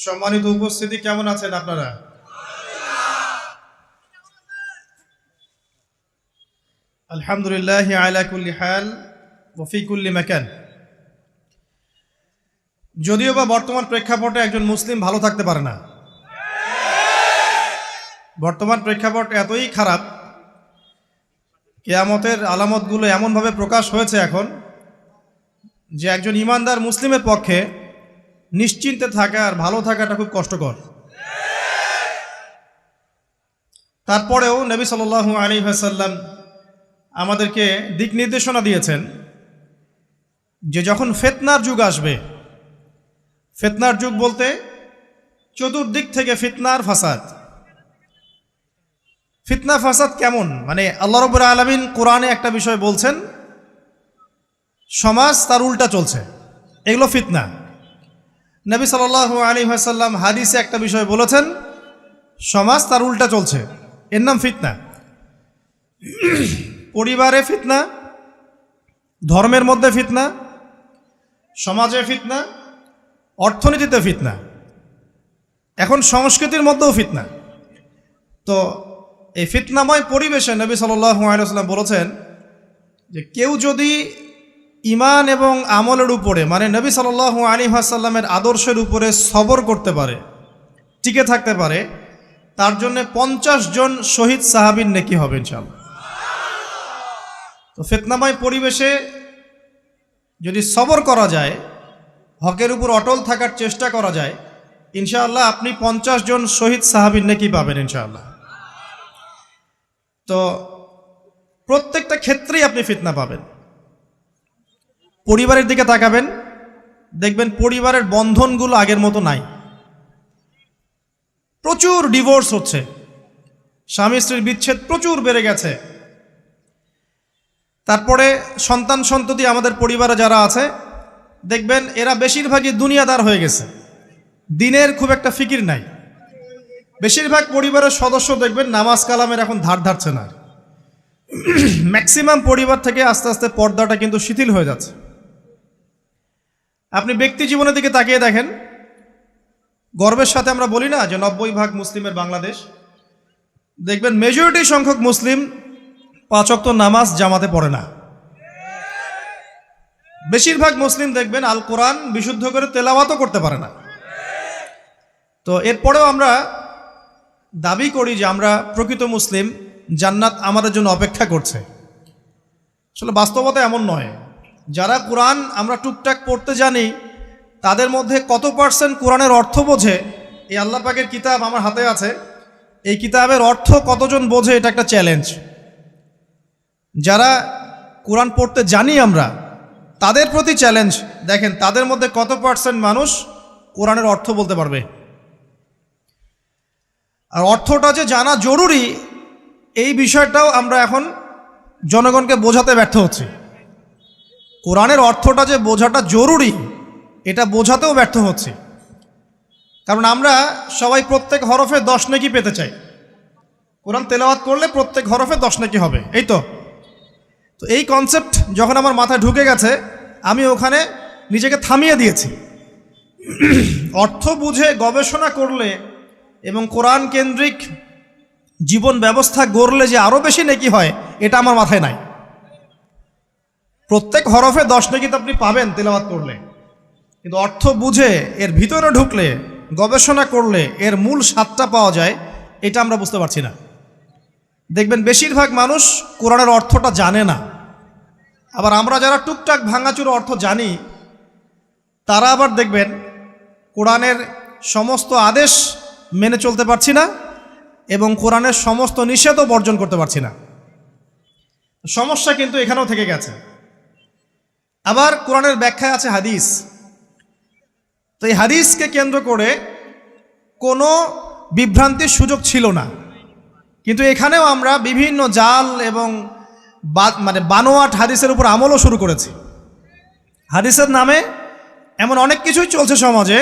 সম্মানিত উপস্থিতি, কেমন আছেন আপনারা? আলহামদুলিল্লাহ আলা কুল্লি হাল ওয়া ফি কুল্লি মাকান। যদিও বা বর্তমান প্রেক্ষাপটে একজন মুসলিম ভালো থাকতে পারে না। বর্তমান প্রেক্ষাপট এতই খারাপ, কিয়ামতের আলামতগুলো এমনভাবে প্রকাশ হয়েছে এখন যে একজন ইমানদার মুসলিমের পক্ষে নিশ্চিন্তে থাকা আর ভালো থাকাটা খুব কষ্টকর। তারপরেও নবী সাল্লাল্লাহু আলাইহি ওয়াসাল্লাম আমাদেরকে দিক নির্দেশনা দিয়েছেন যে যখন ফিতনার যুগ আসবে, ফিতনার যুগ বলতে চতুর্দিক থেকে ফিতনার ফাসাদ। ফিতনা ফাসাদ কেমন? মানে আল্লাহ রাব্বুল আলামিন কোরআনে একটা বিষয় বলছেন, সমাজ তার উল্টা চলছে, এগুলো ফিতনা। নবী সাল্লাল্লাহু আলাইহি ওয়াসাল্লাম হাদিসে একটা বিষয় বলেছেন, সমাজ তার উল্টা চলছে, এর নাম ফিতনা। পরিবারে ফিতনা, ধর্মের মধ্যে ফিতনা, সমাজে ফিতনা, অর্থনীতিতে ফিতনা, এখন সংস্কৃতির মধ্যেও ফিতনা। তো এই ফিতনাময় পরিবেশে নবী সাল্লাল্লাহু আলাইহি ওয়াসাল্লাম বলেছেন যে কেউ যদি ঈমান এবং আমলের উপরে, মানে নবী সাল্লাল্লাহু আলাইহি ওয়াসাল্লামের আদর্শের উপরে সবর করতে পারে, টিকে থাকতে পারে, তার জন্য 50 জন শহীদ সাহাবীর নেকি হবে ইনশাআল্লাহ। তো ফিতনাময় পরিবেশে যদি সবর করা যায়, হকের উপর অটল থাকার চেষ্টা করা যায়, ইনশাআল্লাহ আপনি 50 জন শহীদ সাহাবীর নেকি পাবেন ইনশাআল্লাহ। তো প্রত্যেকটা ক্ষেত্রেই আপনি ফিতনা পাবেন। পরিবারের দিকে তাকাবেন, দেখবেন পরিবারের বন্ধনগুলো আগের মতো নাই, প্রচুর ডিভোর্স হচ্ছে, স্বামী স্ত্রীর বিচ্ছেদ প্রচুর বেড়ে গেছে। তারপরে সন্তান সন্ততি আমাদের পরিবারে যারা আছে, দেখবেন এরা বেশিরভাগই দুনিয়াদার হয়ে গেছে, দিনের খুব একটা ফিকির নাই। বেশিরভাগ পরিবারের সদস্য দেখবেন নামাজ কালামের এখন ধার ধারছে না। ম্যাক্সিমাম পরিবার থেকে আস্তে আস্তে পর্দাটা কিন্তু শিথিল হয়ে যাচ্ছে। আপনি ব্যক্তি জীবনের দিকে তাকিয়ে দেখেন, গর্বের সাথে আমরা বলি না যে 90% মুসলিমের বাংলাদেশ, দেখবেন মেজরিটি সংখ্যক মুসলিম 5 ওয়াক্ত নামাজ জামাতে পড়ে না। বেশিরভাগ মুসলিম দেখবেন আল কোরআন বিশুদ্ধ করে তেলাওয়াতও করতে পারে না। তো এরপরেও আমরা দাবি করি যে আমরা প্রকৃত মুসলিম, জান্নাত আমাদের জন্য অপেক্ষা করছে। আসলে বাস্তবতা এমন নয়। যারা কোরআন আমরা টুকটাক পড়তে জানি, তাদের মধ্যে কত % কোরআনের অর্থ বোঝে? এই আল্লাহ পাকের কিতাব আমার হাতে আছে, এই কিতাবের অর্থ কতজন বোঝে? এটা একটা চ্যালেঞ্জ। যারা কোরআন পড়তে জানি আমরা, তাদের প্রতি চ্যালেঞ্জ, দেখেন তাদের মধ্যে কত % মানুষ কোরআনের অর্থ বলতে পারবে। আর অর্থটা যে জানা জরুরি, এই বিষয়টাও আমরা এখন জনগণকে বোঝাতে ব্যর্থ হচ্ছি। কোরআনের অর্থটা যে বোঝাটা জরুরি, এটা বোঝাতেও ব্যর্থ হচ্ছি। কারণ আমরা সবাই প্রত্যেক হরফে 10 নেকি পেতে চাই। কোরআন তেলাওয়াত করলে প্রত্যেক হরফে 10 নেকি হবে, এই তো। তো এই কনসেপ্ট যখন আমার মাথায় ঢুকে গেছে, আমি ওখানে নিজেকে থামিয়ে দিয়েছি। অর্থ বুঝে গবেষণা করলে এবং কোরআন কেন্দ্রিক জীবন ব্যবস্থা গড়লে যে আরও বেশি নেকি হয়, এটা আমার মাথায় নাই। প্রত্যেক হরফে 10 নেকি তো আপনি পাবেন তেলাওয়াত করলে, কিন্তু অর্থ বুঝে এর ভিতরে ঢুকলে, গবেষণা করলে এর মূল স্বাদটা পাওয়া যায়, এটা আমরা বুঝতে পারছি না। দেখবেন বেশিরভাগ মানুষ কোরআনের অর্থটা জানে না। আবার আমরা যারা টুকটাক ভাঙাচুরো অর্থ জানি, তারা আবার দেখবেন কোরআনের সমস্ত আদেশ মেনে চলতে পারছি না এবং কোরআনের সমস্ত নিষেধও বর্জন করতে পারছি না। সমস্যা কিন্তু এখানেও থেকে গেছে। আবার কোরআনের ব্যাখ্যায় আছে হাদিস। তো এই হাদিসকে কেন্দ্র করে কোনো বিভ্রান্তির সুযোগ ছিল না, কিন্তু এখানেও আমরা বিভিন্ন জাল এবং মানে বানোয়াট হাদিসের উপর আমলও শুরু করেছি। হাদিসের নামে এমন অনেক কিছুই চলছে সমাজে,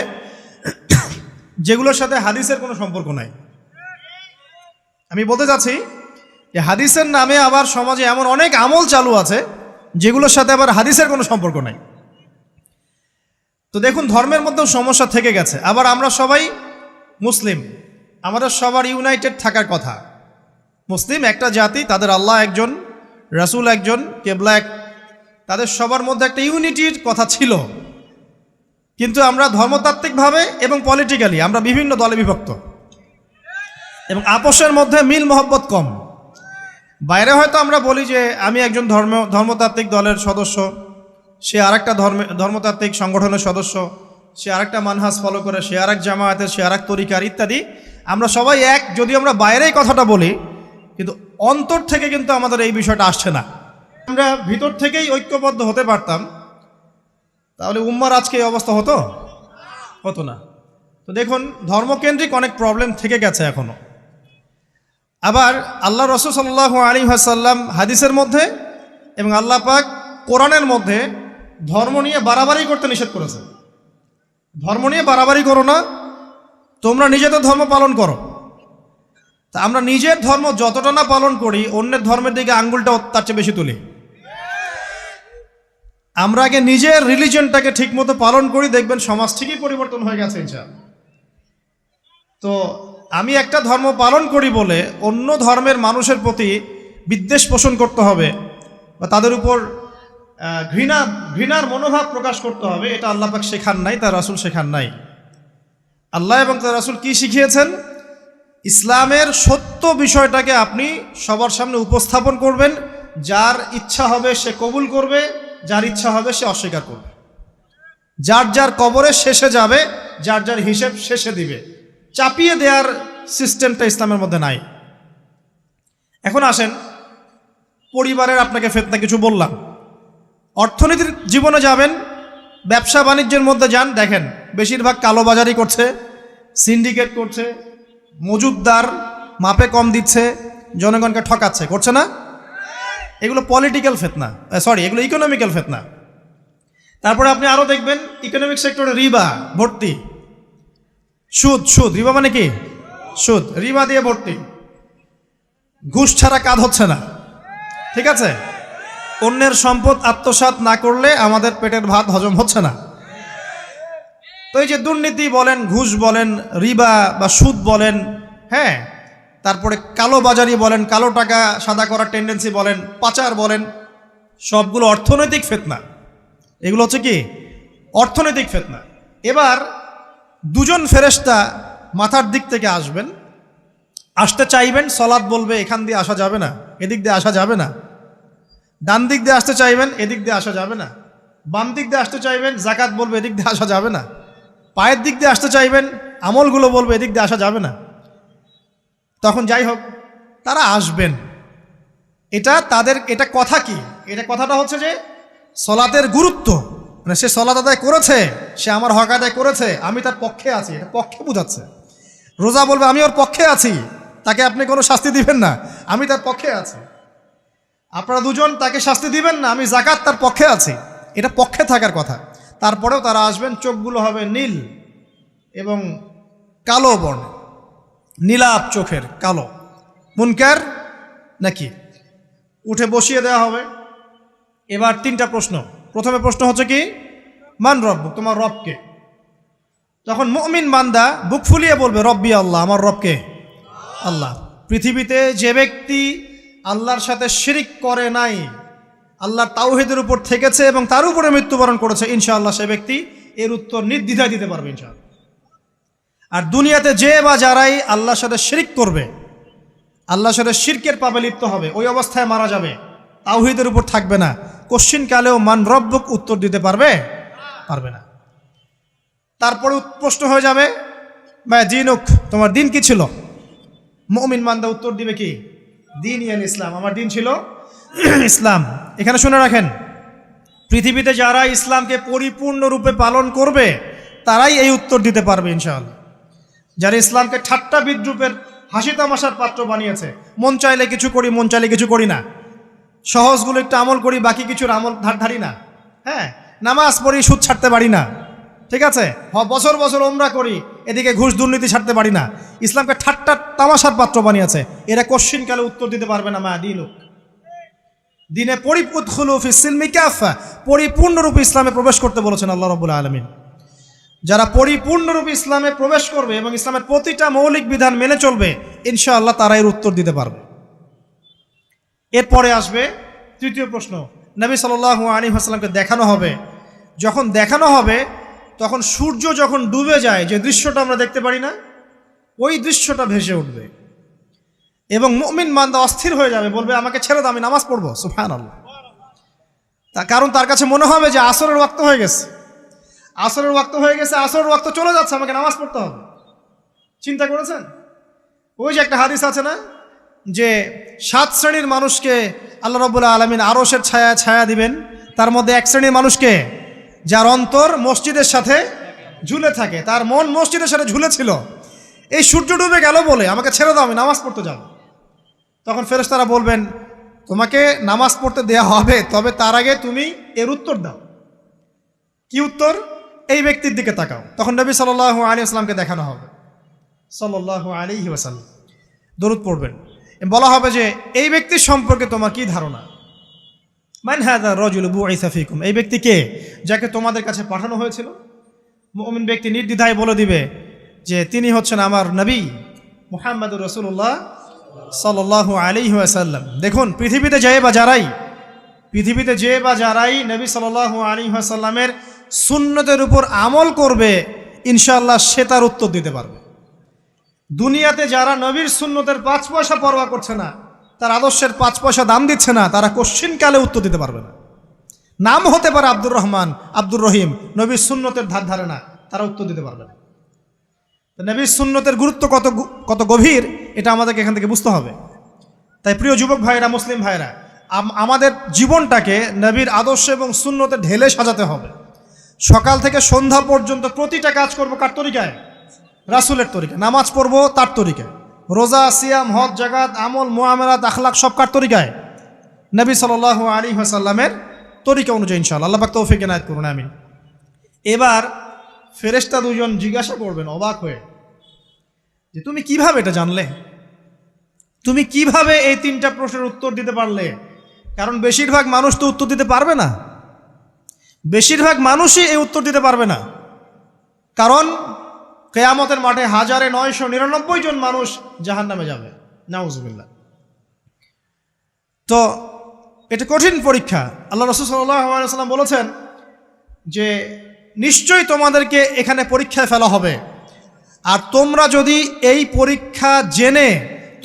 যেগুলোর সাথে হাদিসের কোনো সম্পর্ক নাই। আমি বলতে চাচ্ছি যে হাদিসের নামে আবার সমাজে এমন অনেক আমল চালু আছে, যেগুলোর সাথে আবার হাদিসের কোনো সম্পর্ক নাই। তো দেখুন, ধর্মের মধ্যেও সমস্যা থেকে গেছে। আবার আমরা সবাই মুসলিম, আমাদের সবার ইউনাইটেড থাকার কথা। মুসলিম একটা জাতি, তাদের আল্লাহ একজন, রাসূল একজন, কেবলা এক, তাদের সবার মধ্যে একটা ইউনিটির কথা ছিল। কিন্তু আমরা ধর্মতাত্ত্বিকভাবে এবং পলিটিক্যালি আমরা বিভিন্ন দলে বিভক্ত এবং আপোষের মধ্যে মিল মহব্বত কম। বাইরে হয়তো আমরা বলি যে আমি একজন ধর্মতাত্ত্বিক দলের সদস্য, সে আরেকটা ধর্মতাত্ত্বিক সংগঠনের সদস্য, সে আরেকটা মানহাজ ফলো করে, সে আরেক জামায়াতের, সে আরেক তরিকার ইত্যাদি। আমরা সবাই এক, যদি আমরা বাইরেই কথাটা বলি, কিন্তু অন্তর থেকে কিন্তু আমাদের এই বিষয়টা আসছে না। আমরা ভিতর থেকেই ঐক্যবদ্ধ হতে পারতাম, তাহলে উম্মার আজকে এই অবস্থা হতো না। তো দেখুন, ধর্মকেন্দ্রিক অনেক প্রবলেম থেকে গেছে এখনো। আবার আল্লাহ রাসূল সাল্লাল্লাহু আলাইহি ওয়াসাল্লাম হাদিসের মধ্যে এবং আল্লাহ পাক কোরআনের মধ্যে ধর্ম নিয়ে বাড়াবাড়ি করতে নিষেধ করেছে। ধর্ম নিয়ে বাড়াবাড়ি করো না, তোমরা নিজেদের ধর্ম পালন করো। তা আমরা নিজের ধর্ম যতটা না পালন করি, অন্যের ধর্মের দিকে আঙ্গুলটা তার চেয়ে বেশি তুলি। আমরা আগে নিজের রিলিজনটাকে ঠিকমতো পালন করি, দেখবেন সমাজ ঠিকই পরিবর্তন হয়ে গেছে ইনশাআল্লাহ। তো আমি একটা ধর্ম পালন করি বলে অন্য ধর্মের মানুষের প্রতি বিদ্বেষ পোষণ করতে হবে বা তাদের উপর ঘৃণার মনোভাব প্রকাশ করতে হবে, এটা আল্লাহ পাক শেখান নাই, তার রাসূল শেখান নাই। আল্লাহ এবং তার রাসূল কি শিখিয়েছেন? ইসলামের সত্য বিষয়টাকে আপনি সবার সামনে উপস্থাপন করবেন। যার ইচ্ছা হবে সে কবুল করবে, যার ইচ্ছা হবে সে অস্বীকার করবে। যার যার কবরে শেষে যাবে, যার যার হিসেব শেষে দিবে। চাপিয়ে দেওয়ার সিস্টেমটা ইসলামের মধ্যে নাই। এখন আসেন, পরিবারের আপনাকে ফিতনা কিছু বললাম। অর্থনীতির জীবনে যাবেন, ব্যবসা বাণিজ্যের মধ্যে যান, দেখেন বেশিরভাগ কালোবাজারি করছে, সিন্ডিকেট করছে, মজুদদার মাপে কম দিচ্ছে, জনগণকে ঠকাচ্ছে, করছে না? এগুলো পলিটিক্যাল ফিতনা, এগুলো ইকোনমিক্যাল ফিতনা। তারপরে আপনি আরও দেখবেন ইকোনমিক সেক্টরে রিবা ভর্তি, সুদ। রিবা মানে কি? সুদ, রিবা দিয়ে ভর্তি। ঘুষ ছাড়া কাজ হচ্ছে না, ঠিক আছে? অন্যের সম্পদ আত্মসাৎ না করলে আমাদের পেটের ভাত হজম হচ্ছে না। তো এই যে দুর্নীতি বলেন, ঘুষ বলেন, রিবা বা সুদ বলেন, হ্যাঁ, তারপরে কালোবাজারি বলেন, কালো টাকা সাদা করার টেন্ডেন্সি বলেন, পাচার বলেন, সবগুলো অর্থনৈতিক ফিতনা। এগুলো হচ্ছে কি? অর্থনৈতিক ফিতনা। এবার দুজন ফেরেশতা মাথার দিক থেকে আসতে চাইবেন, সালাত বলবে এখান দিয়ে আসা যাবে না, এদিক দিয়ে আসা যাবে না। ডান দিক দিয়ে আসতে চাইবেন, এদিক দিয়ে আসা যাবে না। বাম দিক দিয়ে আসতে চাইবেন, যাকাত বলবে এদিক দিয়ে আসা যাবে না। পায়ের দিক দিয়ে আসতে চাইবেন, আমলগুলো বলবে এদিক দিয়ে আসা যাবে না। তখন যাই হোক, তারা আসবেন। এটা কথা কি? কথাটা হচ্ছে যে সলাতের গুরুত্ব, মানে সে সলাত আদায় করেছে, সে আমার হক আদায় করেছে, আমি তার পক্ষে আছি, এটা পক্ষে বোঝাচ্ছে। রোজা বলবে আমি ওর পক্ষে আছি, তাকে আপনি কোনো শাস্তি দিবেন না, আমি তার পক্ষে আছি। আপনারা দুজন তাকে শাস্তি দিবেন না, আমি যাকাত তার পক্ষে আছি, এটা পক্ষে থাকার কথা। তারপরেও তারা আসবেন, চোখগুলো হবে নীল এবং কালো বর্ণ, নীলাপ চোখের কালো। মুনকার নাকি? উঠে বসিয়ে দেওয়া হবে। এবার তিনটা প্রশ্ন। প্রথমে প্রশ্ন হচ্ছে কি? মান রব্বুক, তোমার রবকে? তখন মুমিন বান্দা বুক ফুলিয়ে বলবে রব্বি আল্লাহ, আমার রবকে আল্লাহ। পৃথিবীতে যে ব্যক্তি আল্লাহর সাথে শিরিক করে নাই, আল্লাহর তাওহীদের উপর থেকেছে এবং তার উপরে মৃত্যুবরণ করেছে, ইনশাআল্লাহ সে ব্যক্তি এর উত্তর নির্দ্বিধায় দিতে পারবে ইনশাআল্লাহ। আর দুনিয়াতে যে বা যারাই আল্লাহর সাথে শিরিক করবে, আল্লাহর সাথে শিরকের পাপে লিপ্ত হবে, ওই অবস্থায় মারা যাবে, তাওহীদের উপর থাকবে না, কোশ্চিন কালেও মান রব্বুক উত্তর দিতে পারবে না। তারপরে প্রশ্ন হয়ে যাবে মা দিনুক, তোমার দিন কি ছিল? মুমিন বান্দা উত্তর দিবে কি? দিন ইয়াল ইসলাম, আমার দিন ছিল ইসলাম। এখানে শুনে রাখেন, পৃথিবীতে যারা ইসলামকে পরিপূর্ণরূপে পালন করবে তারাই এই উত্তর দিতে পারবে ইনশাআল্লাহ। যারা ইসলামকে ঠাট্টা বিদ্রুপের হাসি তামাশার পাত্র বানিয়েছে, মন চাইলে কিছু করি, মন চাইলে কিছু করি না, সহজগুলো একটু আমল করি, বাকি কিছুর আমল ধারি না, হ্যাঁ, নামাজ পড়ি, সুদ ছাড়তে পারি না, ঠিক আছে, বছর বছর ওমরা করি, এদিকে ঘুষ দুর্নীতি ছাড়তে পারি না, ইসলামকে ঠাট্টা তামাশার পাত্র বানিয়েছে, এরা কোশ্চিন কালে উত্তর দিতে পারবে না মা দিনুক, দিনে পরিপূর্ণরূপে ইসলামে প্রবেশ করতে বলেছেন আল্লাহ রাব্বুল আলামিন। যারা পরিপূর্ণরূপে ইসলামে প্রবেশ করবে এবং ইসলামের প্রতিটা মৌলিক বিধান মেনে চলবে, ইনশাআল্লাহ তারা এর উত্তর দিতে পারবে। এরপরে আসবে তৃতীয় প্রশ্ন। নবী সাল্লাল্লাহু আলাইহি ওয়াসাল্লামকে দেখানো হবে, যখন দেখানো হবে তখন সূর্য যখন ডুবে যায়, যে দৃশ্যটা আমরা দেখতে পারি না, ওই দৃশ্যটা ভেসে উঠবে এবং মুমিন বান্দা অস্থির হয়ে যাবে, বলবে আমাকে ছেড়ে দাও, আমি নামাজ পড়বো। সুবহানাল্লাহ। কারণ তার কাছে মনে হবে যে আসরের ওয়াক্ত হয়ে গেছে, আসরের ওয়াক্ত হয়ে গেছে, আসরের ওয়াক্ত চলে যাচ্ছে, আমাকে নামাজ পড়তে হবে। চিন্তা করেছেন? ওই যে একটা হাদিস আছে না, যে 7 শ্রেণীর মানুষকে আল্লাহ রাব্বুল আলামিন আরশের ছায়া ছায়া দিবেন, তার মধ্যে এক শ্রেণীর মানুষকে যার অন্তর মসজিদের সাথে ঝুলে থাকে, তার মন মসজিদের সাথে ঝুলেছিল, এই সূর্য ডুবে গেল বলে আমাকে ছেড়ে দাও, আমি নামাজ পড়তে যাব। তখন ফেরেশতারা বলবেন তোমাকে নামাজ পড়তে দেয়া হবে, তবে তার আগে তুমি এর উত্তর দাও। কি উত্তর? এই ব্যক্তির দিকে তাকাও। তখন নবী সাল্লাল্লাহু আলাইহি ওয়াসাল্লামকে দেখানো হবে, সাল্লাল্লাহু আলাইহি ওয়াসাল্লাম দরুদ পড়বেন, বলা হবে যে এই ব্যক্তির সম্পর্কে তোমার কি ধারণা? মান হাযা রাজুলু বুইসা ফীকুম, এই ব্যক্তি কে, যাকে তোমাদের কাছে পাঠানো হয়েছিল? মুমিন ব্যক্তি নির্দ্বিধায় বলে দিবে যে তিনি হচ্ছেন আমার নবী মুহাম্মদুর রাসূলুল্লাহ সাল্লাল্লাহু আলাইহি ওয়াসাল্লাম। দেখুন, পৃথিবীতে যে বা যারাই নবী সাল্লাল্লাহু আলাইহি ওয়াসাল্লামের সুন্নতের উপর আমল করবে, ইনশাআল্লাহ সে তার উত্তর দিতে পারবে। দুনিয়াতে যারা নবীর সুন্নতের 5 পয়সা পরোয়া করছে না, তার আদর্শের 5 পয়সা দাম দিচ্ছে না, তারা কোশ্চিনকালে উত্তর দিতে পারবে না। নাম হতে পারে আব্দুর রহমান, আব্দুর রহিম, নবীর সুন্নতের ধার ধারে না, তারা উত্তর দিতে পারবে না। নবীর সুন্নতের গুরুত্ব কত গভীর, এটা আমাদেরকে এখান থেকে বুঝতে হবে। তাই প্রিয় যুবক ভাইরা, মুসলিম ভাইরা, আমাদের জীবনটাকে নবীর আদর্শ এবং সুন্নতে ঢেলে সাজাতে হবে। সকাল থেকে সন্ধ্যা পর্যন্ত প্রতিটা কাজ করব কার তরিকায়? রাসূলের তরিকা। নামাজ পড়বো তার তরিকায়, রোজা, সিয়াম, হজ, জাকাত, আমল, মুআমালাত, আখলাক সব কার তরিকায়? নবী সাল্লাল্লাহু আলাইহি ওয়াসাল্লামের তরিকা অনুযায়ী ইনশাআল্লাহ। আল্লাহ পাক তৌফিক এনায়েত করুন, আমিন। এবার ফেরেশতা দুজন জিজ্ঞাসা করবেন অবাক হয়ে যে তুমি কিভাবে এটা জানলে, তুমি কিভাবে এই 3টা প্রশ্নের উত্তর দিতে পারলে? কারণ বেশিরভাগ মানুষ তো উত্তর দিতে পারবে না, বেশিরভাগ মানুষই এই উত্তর দিতে পারবে না। কারণ কিয়ামতের মাঠে 1999 জন মানুষ জাহান্নামে যাবে, নাউজুবিল্লাহ। তো এটা কঠিন পরীক্ষা। আল্লাহ রাসূল সাল্লাল্লাহু আলাইহি ওয়াসাল্লাম বলেছেন যে নিশ্চয়ই তোমাদেরকে এখানে পরীক্ষায় ফেলা হবে, আর তোমরা যদি এই পরীক্ষা জেনে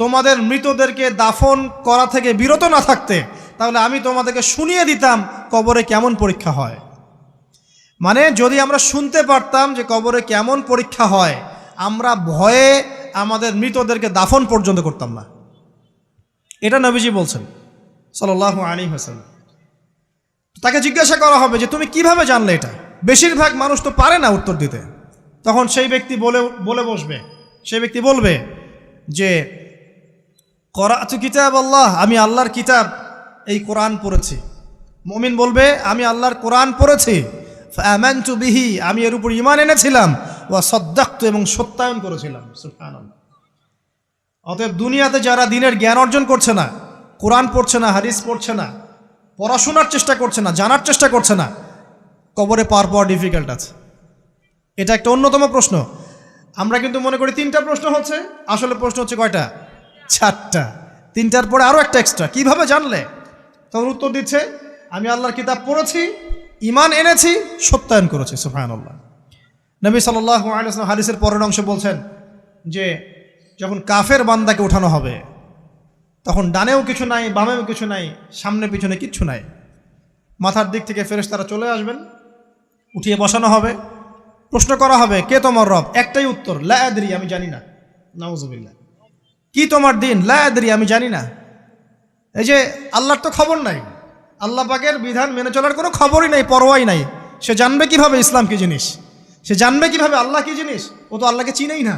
তোমাদের মৃতদেরকে দাফন করা থেকে বিরত না থাকতে, তাহলে আমি তোমাদেরকে শুনিয়ে দিতাম কবরে কেমন পরীক্ষা হয়। মানে যদি আমরা শুনতে পারতাম যে কবরে কেমন পরীক্ষা হয়, আমরা ভয়ে আমাদের মৃতদেরকে দাফন পর্যন্ত করতাম না। এটা নবীজি বলছেন সাল্লাল্লাহু আলাইহি ওয়াসাল্লাম। তাকে জিজ্ঞাসা করা হবে যে তুমি কিভাবে জানলে এটা? বেশিরভাগ মানুষ তো পারে না উত্তর দিতে। তখন সেই ব্যক্তি বলে বসবে, সেই ব্যক্তি বলবে যে করাতু কিতাব আল্লাহ, আমি আল্লাহর কিতাব এই কোরআন পড়েছি। মুমিন বলবে আমি আল্লাহর কোরআন পড়েছি, ফাআমানতু বিহি, আমি এর উপর ঈমান এনেছিলাম, ওয়া সাদ্দাকতু, এবং সত্যায়ন করেছিলাম। সুবহানাল্লাহ। অতএব দুনিয়াতে যারা দিনের জ্ঞান অর্জন করছে না, কোরআন পড়ছে না, হাদিস পড়ছে না, পড়াশোনার চেষ্টা করছে না, জানার চেষ্টা করছে না, কবরে পাওয়া ডিফিকাল্ট আছে। এটা একটা অন্যতম প্রশ্ন। আমরা কিন্তু মনে করি 3টা প্রশ্ন হচ্ছে, আসলে প্রশ্ন হচ্ছে কয়টা? 4টা। 3টার পরে আরও একটা এক্সট্রা। কিভাবে জানলে? তখন উত্তর দিচ্ছে আমি আল্লাহর কিতাব পড়েছি, ঈমান এনেছি, সত্যায়ন করেছি। সুবহানাল্লাহ। নবী সাল্লাল্লাহু আলাইহি ওয়াসাল্লাম হাদিসের পরের অংশে বলছেন যে যখন কাফের বান্দাকে উঠানো হবে, তখন ডানেও কিছু নাই, বামেও কিছু নাই, সামনে পিছনে কিচ্ছু নাই। মাথার দিক থেকে ফেরেশতারা চলে আসবেন, উঠিয়ে বসানো হবে, প্রশ্ন করা হবে কে তোমার রব? একটাই উত্তর, লা আদরি, আমি জানি না। নাউজুবিল্লাহ। কি তোমার দিন? লা আদরি, আমি জানি না। এই যে আল্লাহর তো খবর নাই, আল্লাহ পাকের বিধান মেনে চলার কোনো খবরই নাই, পরোয়াই নাই। সে জানবে কিভাবে ইসলাম কি জিনিস? সে জানবে কিভাবে আল্লাহ কি জিনিস? ও তো আল্লাহকে চিনেই না।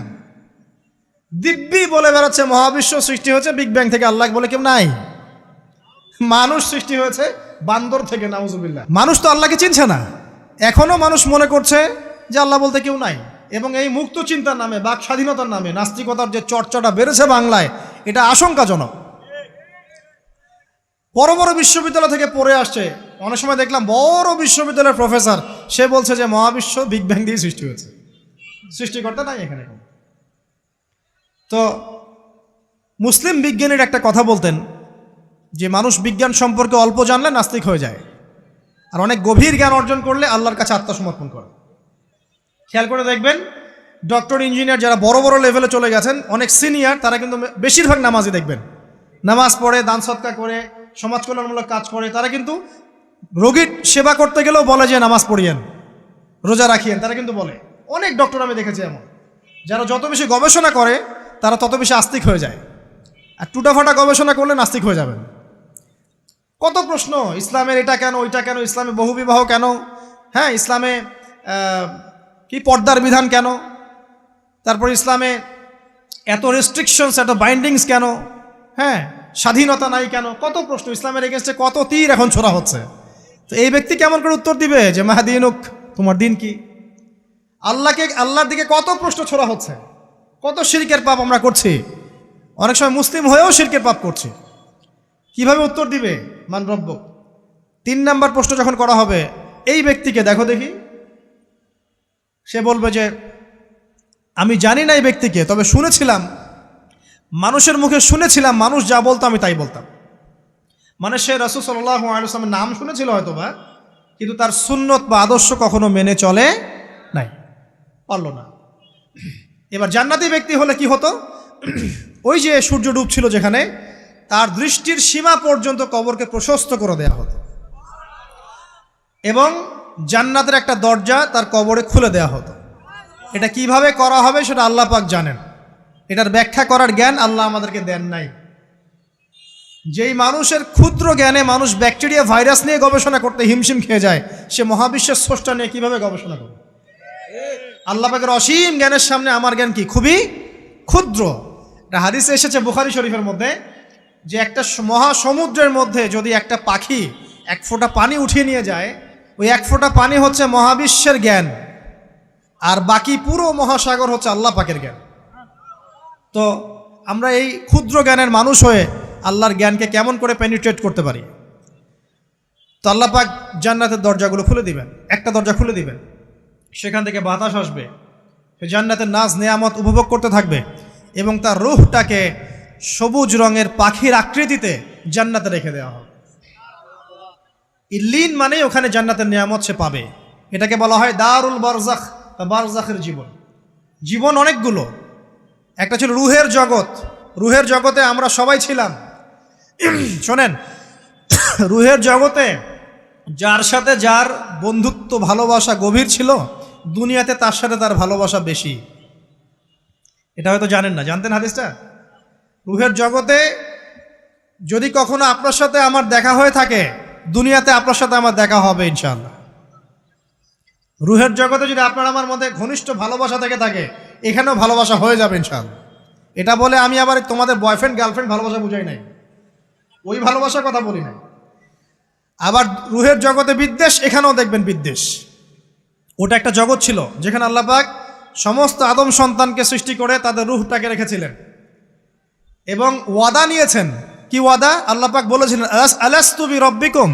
দিব্যি বলে বেড়াচ্ছে মহাবিশ্ব সৃষ্টি হয়েছে বিগ ব্যাং থেকে, আল্লাহ বলে কেউ নাই। মানুষ সৃষ্টি হয়েছে বান্দর থেকে, নাউজুবিল্লাহ। মানুষ তো আল্লাহকে চিনছে না। এখনো মানুষ মনে করছে যে আল্লাহ বলতে কেউ নাই। এবং এই মুক্ত চিন্তার নামে, বাক স্বাধীনতার নামে নাস্তিকতার যে চর্চাটা বেড়েছে বাংলায়, এটা আশঙ্কাজনক। বড় বড় বিশ্ববিদ্যালয় থেকে পড়ে আসছে অনেক সময় দেখলাম বড় বিশ্ববিদ্যালয়ের প্রফেসর, সে বলছে যে মহাবিশ্ব বিগ ব্যাং দিয়ে সৃষ্টি হয়েছে, সৃষ্টিকর্তা নাই এখানে। তো মুসলিম বিজ্ঞানীর একটা কথা বলতেন যে মানুষ বিজ্ঞান সম্পর্কে অল্প জানলে নাস্তিক হয়ে যায়, আর অনেক গভীর জ্ঞান অর্জন করলে আল্লাহর কাছে আত্মসমর্পণ করে। খেয়াল করে দেখবেন ডক্টর, ইঞ্জিনিয়ার যারা বড় বড় লেভেলে চলে গেছেন, অনেক সিনিয়র, তারা কিন্তু বেশিরভাগ নামাজি দেখবেন, নামাজ পড়ে, দান সৎকার করে, সমাজ কল্যাণমূলক কাজ করে। তারা কিন্তু রোগীর সেবা করতে গেলেও বলে যে নামাজ পড়িয়েন, রোজা রাখিয়েন, তারা কিন্তু বলে। অনেক ডক্টর আমি দেখেছি এমন, যারা যত বেশি গবেষণা করে তারা তত বেশি আস্তিক হয়ে যায়, আর টুটাফাটা গবেষণা করলে নাস্তিক হয়ে যাবেন। কত প্রশ্ন, ইসলামের এটা কেন, ওইটা কেন, ইসলামে বহুবিবাহ কেন, হ্যাঁ ইসলামে কি পর্দার বিধান কেন, তারপর ইসলামে এত রেস্ট্রিকশনস, এত বাইন্ডিংস কেন, হ্যাঁ স্বাধীনতা নাই কেন, কত প্রশ্ন। ইসলামের এগেনস্টে কত তীর এখন ছোড়া হচ্ছে। তো এই ব্যক্তি কেমন করে উত্তর দিবে যে মাহাদিনুক, তোমার দিন কি? আল্লাহর দিকে কত প্রশ্ন ছোড়া হচ্ছে, কত শিরকের পাপ আমরা করছি, অনেক সময় মুসলিম হয়েও শিরকের পাপ করছি। কিভাবে উত্তর দিবে মান রব্বুক? 3 নাম্বার প্রশ্ন যখন করা হবে, এই ব্যক্তিকে দেখো দেখি, সে বলবে যে আমি জানি না এই ব্যক্তিকে, তবে শুনেছিলাম, মানুষের মুখে শুনেছিলাম, মানুষ যা বলতো আমি তাই বলতাম। মানে সে রাসূল সাল্লাল্লাহু আলাইহি ওয়াসাল্লামের নাম শুনেছিল হয়তোবা, কিন্তু তার সুন্নত বা আদর্শ কখনো মেনে চলে নাই, পারলো না। এবার জান্নাতি ব্যক্তি হলে কি হতো? ওই যে সূর্য ডুবছিল যেখানে, তার দৃষ্টির সীমা পর্যন্ত কবরকে প্রশস্ত করে দেয়া হতো, এবং জান্নাতের একটা দরজা তার কবরে খুলে দেয়া হতো। এটা কিভাবে করা হবে সেটা আল্লাহ পাক জানেন, এটার ব্যাখ্যা করার জ্ঞান আল্লাহ আমাদেরকে দেন নাই। যেই মানুষের ক্ষুদ্র জ্ঞানে মানুষ ব্যাকটেরিয়া ভাইরাস নিয়ে গবেষণা করতে হিমশিম খেয়ে যায়, সে মহাবিশ্বের স্রষ্টা নিয়ে কিভাবে গবেষণা করবে? আল্লাহ পাকের অসীম জ্ঞানের সামনে আমার জ্ঞান কি? খুবই ক্ষুদ্র। একটা হাদিসে এসেছে বুখারী শরীফের মধ্যে, যে একটা মহাসমুদ্রের মধ্যে যদি একটা পাখি 1 ফোঁটা পানি উঠিয়ে নিয়ে যায়, ওই 1 ফোঁটা পানি হচ্ছে মহাবিশ্বের জ্ঞান, আর বাকি পুরো মহাসাগর হচ্ছে আল্লাহ পাকের জ্ঞান। তো আমরা এই ক্ষুদ্র জ্ঞানের মানুষ হয়ে আল্লাহর জ্ঞানকে কেমন করে পেনিট্রেট করতে পারি? তো আল্লাহ পাক জান্নাতের দরজাগুলো খুলে দিবেন, একটা দরজা খুলে দিবেন, সেখান থেকে বাতাস আসবে, সে জান্নাতের নাজ নেয়ামত উপভোগ করতে থাকবে, এবং তার রূহটাকে সবুজ রঙের পাখির আকৃতিতে জান্নাতে রেখে দেওয়া হবে। ইল্লিন মানে ওখানে জান্নাতের নিয়ামত সে পাবে। এটাকে বলা হয় দারুল বারজাখ বা বারজাখের জীবন। জীবন অনেকগুলো, একটা ছিল রুহের জগৎ। রুহের জগতে আমরা সবাই ছিলাম। শোনেন, রুহের জগতে যার সাথে যার বন্ধুত্ব ভালোবাসা গভীর ছিল, দুনিয়াতে তার সাথে তার ভালোবাসা বেশি। এটা হয়তো জানেন না, জানতেন হাদিসটা? রুহের জগতে যদি কখনো আপনার সাথে আমার দেখা হয়ে থাকে, দুনিয়াতে আপনার সাথে আমার দেখা হবে ইনশাআল্লাহ। রুহের জগতে যদি আপনার আমার মধ্যে ঘনিষ্ঠ ভালোবাসা থেকে থাকে, এখানেও ভালোবাসা হয়ে যাবে ইনশাআল্লাহ। এটা বলে আমি আবার তোমাদের বয়ফ্রেন্ড গার্লফ্রেন্ড ভালোবাসা বুঝাই নাই, ওই ভালোবাসার কথা বলি নাই। আবার রুহের জগতে বিদ্বেষ, এখানেও দেখবেন বিদ্বেষ। ওটা একটা জগৎ ছিল যেখানে আল্লাহ পাক সমস্ত আদম সন্তানকে সৃষ্টি করে তাদের রুহটাকে রেখেছিলেন এবং ওয়াদা নিয়েছেন। কি ওয়াদা? আল্লাহ পাক বলেছিলেন আলাস্তু বিরব্বিকুম,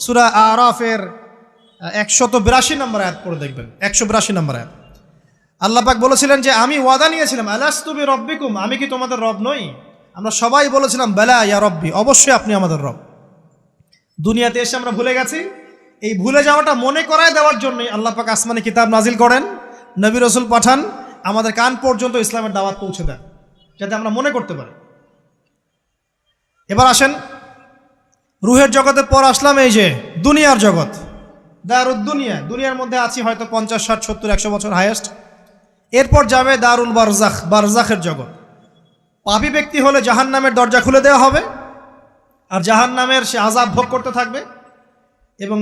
সূরা আরাফের 182 নম্বর আয়াত পড়ে দেখবেন, 182 নম্বর আয়াত। আল্লাহ পাক বলেছিলেন যে আমি ওয়াদা নিয়েছিলাম, আলাস্তু বিরব্বিকুম, আমি কি তোমাদের রব নই? আমরা সবাই বলেছিলাম বালা ইয়া রব্বি, অবশ্যই আপনি আমাদের রব। দুনিয়াতে এসে আমরা ভুলে গেছি। এই ভুলে যাওয়াটা মনে করায় দেওয়ার জন্যই আল্লাহ পাক আসমানে কিতাব নাজিল করেন, নবী রাসূল পাঠান, আমাদের কান পর্যন্ত ইসলামের দাওয়াত পৌঁছে দেন, যাতে আমরা মনে করতে পারি। এবার আসেন রুহের জগতের পর আসলাম এই যে দুনিয়ার জগৎ, দারুদ দুনিয়া। দুনিয়ার মধ্যে আছি হয়তো 50, 60, 70, 100 বছর হাইয়েস্ট। এরপর যাবে দারুল বারজাখ, বারজাখের জগৎ। পাপী ব্যক্তি হলে জাহান্নামের দরজা খুলে দেওয়া হবে, আর জাহান্নামের সে আযাব ভোগ করতে থাকবে, এবং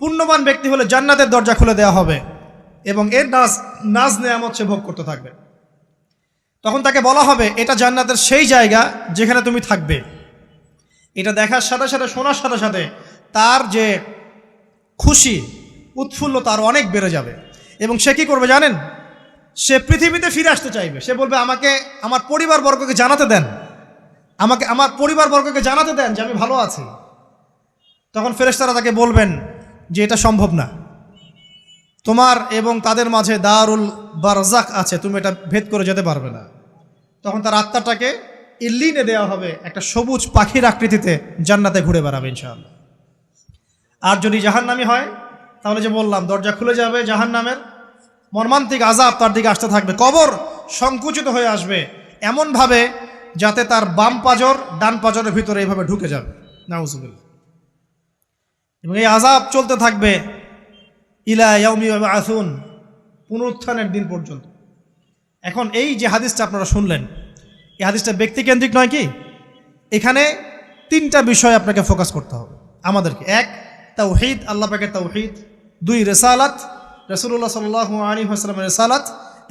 পুণ্যবান ব্যক্তি হলে জান্নাতের দরজা খুলে দেওয়া হবে, এবং এর নাজ নেয়ামত সে ভোগ করতে থাকবে। তখন তাকে বলা হবে এটা জান্নাতের সেই জায়গা যেখানে তুমি থাকবে। এটা দেখার সাথে সাথে, শোনার সাথে সাথে তার যে খুশি উৎফুল্লতা আরও অনেক বেড়ে যাবে। এবং সে কী করবে জানেন? সে পৃথিবীতে ফিরে আসতে চাইবে। সে বলবে আমাকে আমার পরিবারবর্গকে জানাতে দেন, আমাকে আমার পরিবারবর্গকে জানাতে দেন যে আমি ভালো আছি। তখন ফেরেশতারা তাকে বলবেন যে এটা সম্ভব না, তোমার এবং তাদের মাঝে দারুল বারজাক আছে, তুমি এটা ভেদ করে যেতে পারবে না। তখন তার আত্মাটাকে ইল্লিনে দেওয়া হবে, একটা সবুজ পাখির আকৃতিতে জান্নাতে ঘুরে বেড়াবে ইনশাআল্লাহ। আর যদি জাহান্নামী হয় তাহলে যে বললাম, দরজা খুলে যাবে, জাহান্নামের মর্মান্তিক আযাব তার দিকে আসতে থাকবে, কবর সংকুচিত হয়ে আসবে এমনভাবে যাতে তার বাম পাজর ডান পাজরের ভিতরে এইভাবে ঢুকে যাবে, নাউযুবিল্লাহ। এবং এই আযাব চলতে থাকবে ইলা ইয়াউমি ইউবআসুন, পুনরুত্থানের দিন পর্যন্ত। এখন এই যে হাদিসটা আপনারা শুনলেন, এই হাদিসটা ব্যক্তিকেন্দ্রিক নয় কি? এখানে তিনটা বিষয় আপনাকে ফোকাস করতে হবে আমাদেরকে। এক, তাওহীদ, আল্লাহ পাকের তাওহীদ। দুই, রিসালাত, রাসূলুল্লাহ সাল্লাল্লাহু আলাইহি ওয়াসাল্লামের রিসালাত।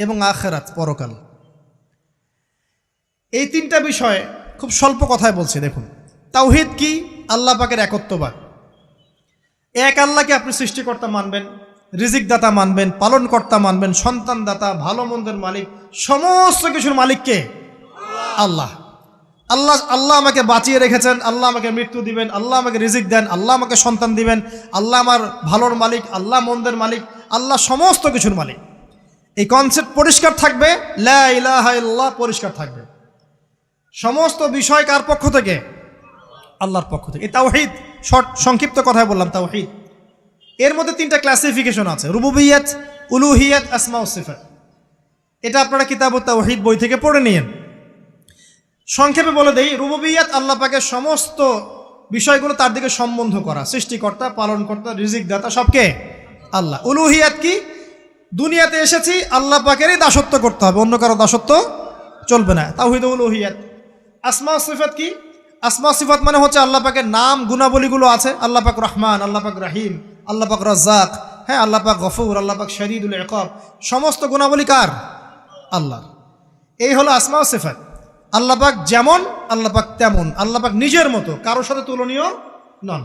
এবং আখিরাত, পরকাল। এই তিনটা বিষয় খুব স্বল্প কথায় বলছি। দেখুন, তাওহীদ কি? আল্লাহ পাকের একত্ববাদ। এক আল্লাহকে আপনি সৃষ্টিকর্তা মানবেন, রিজিক দাতা মানবেন, পালনকর্তা মানবেন, সন্তান দাতা, ভালো মন্দের মালিক, সমস্ত কিছুর মালিককে আল্লাহ। আল্লাহ আল্লাহ আমাকে বাঁচিয়ে রেখেছেন, আল্লাহ আমাকে মৃত্যু দিবেন, আল্লাহ আমাকে রিজিক দেন, আল্লাহ আমাকে সন্তান দিবেন, আল্লাহ আমার ভালোর মালিক, আল্লাহ মন্দের মালিক, আল্লাহ সমস্ত কিছুর মালিক। এই কনসেপ্ট পরিষ্কার থাকবে, লা ইলাহা ইল্লাল্লাহ পরিষ্কার থাকবে। সমস্ত বিষয় কার পক্ষ থেকে? আল্লাহর পক্ষ থেকে। এই তাওহীদ, শর্ট সংক্ষিপ্ত কথায় বললাম তাওহীদ। এর মধ্যে তিনটা ক্লাসিফিকেশন আছে, রুবুবিয়্যাত, উলুহিয়্যাত, আসমা ও সিফাত। এটা আপনারা কিতাবুত তাওহীদ বই থেকে পড়ে নিয়েন। সংক্ষেপে বলে দেই, রুবুবিয়্যাত আল্লাহ পাকের সমস্ত বিষয়গুলো তার দিকে সম্বন্ধ করা, সৃষ্টিকর্তা, পালনকর্তা, রিজিক দাতা সবকে আল্লাহ। উলুহিয়্যাত কি? দুনিয়াতে এসেছি আল্লাহ পাকেরই দাসত্ব করতে হবে, অন্য কারো দাসত্ব চলবে না, তাওহীদ উলুহিয়্যাত। আসমা ও সিফাত কি? আসমা সিফাত মানে হচ্ছে আল্লাহ পাকের নাম গুণাবলীগুলো আছে, আল্লাহ পাক রহমান, আল্লাহ পাক রহিম, আল্লাহ পাক রাজ্জাক, হ্যাঁ, আল্লাহ পাক গফুর, আল্লাহ পাক শদীদুল ইকাব, সমস্ত গুণাবলী কার? আল্লাহ। এই হলো আসমা ও সিফাত। আল্লাহ পাক যেমন, আল্লাহ পাক তেমন, আল্লাহ পাক নিজের মতো, কারোর সাথে তুলনীয় নন।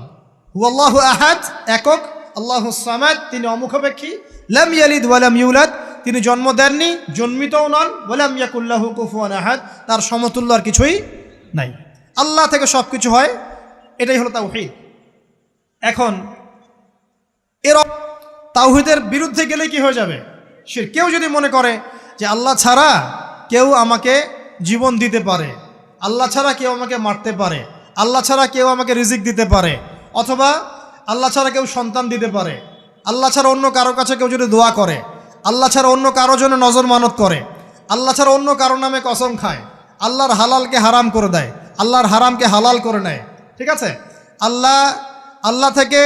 হুয়াল্লাহু আহাদ, একক, আল্লাহুস সামাদ, তিনি অমুখাপেক্ষী, লাম ইয়ালিদ ওয়া লাম ইউলাদ, তিনি জন্ম দেননি, জন্মিতও নন, ওয়া লাম ইয়াকুল লাহু কুফুয়ান আহাদ, তার সমতুল্য আর কিছুই নাই। আল্লাহ থেকে সব কিছু হয়, এটাই হলো তাওহীদ। এখন এর তাওহীদের বিরুদ্ধে গেলে কি হয়ে যাবে? শিরক। কেউ যদি মনে করে যে আল্লাহ ছাড়া কেউ আমাকে জীবন দিতে পারে, আল্লাহ ছাড়া কেউ আমাকে মারতে পারে, আল্লাহ ছাড়া কেউ আমাকে রিজিক দিতে পারে, অথবা আল্লাহ ছাড়া কেউ সন্তান দিতে পারে, আল্লাহ ছাড়া অন্য কারো কাছে কেউ যদি দোয়া করে, আল্লাহ ছাড়া অন্য কারো জন্য নজর মানত করে, আল্লাহ ছাড়া অন্য কারো নামে কসম খায়, আল্লাহর হালালকে হারাম করে দেয়, আল্লাহর হারামকে হালাল করে নেয়, ঠিক আছে? আল্লাহ থেকে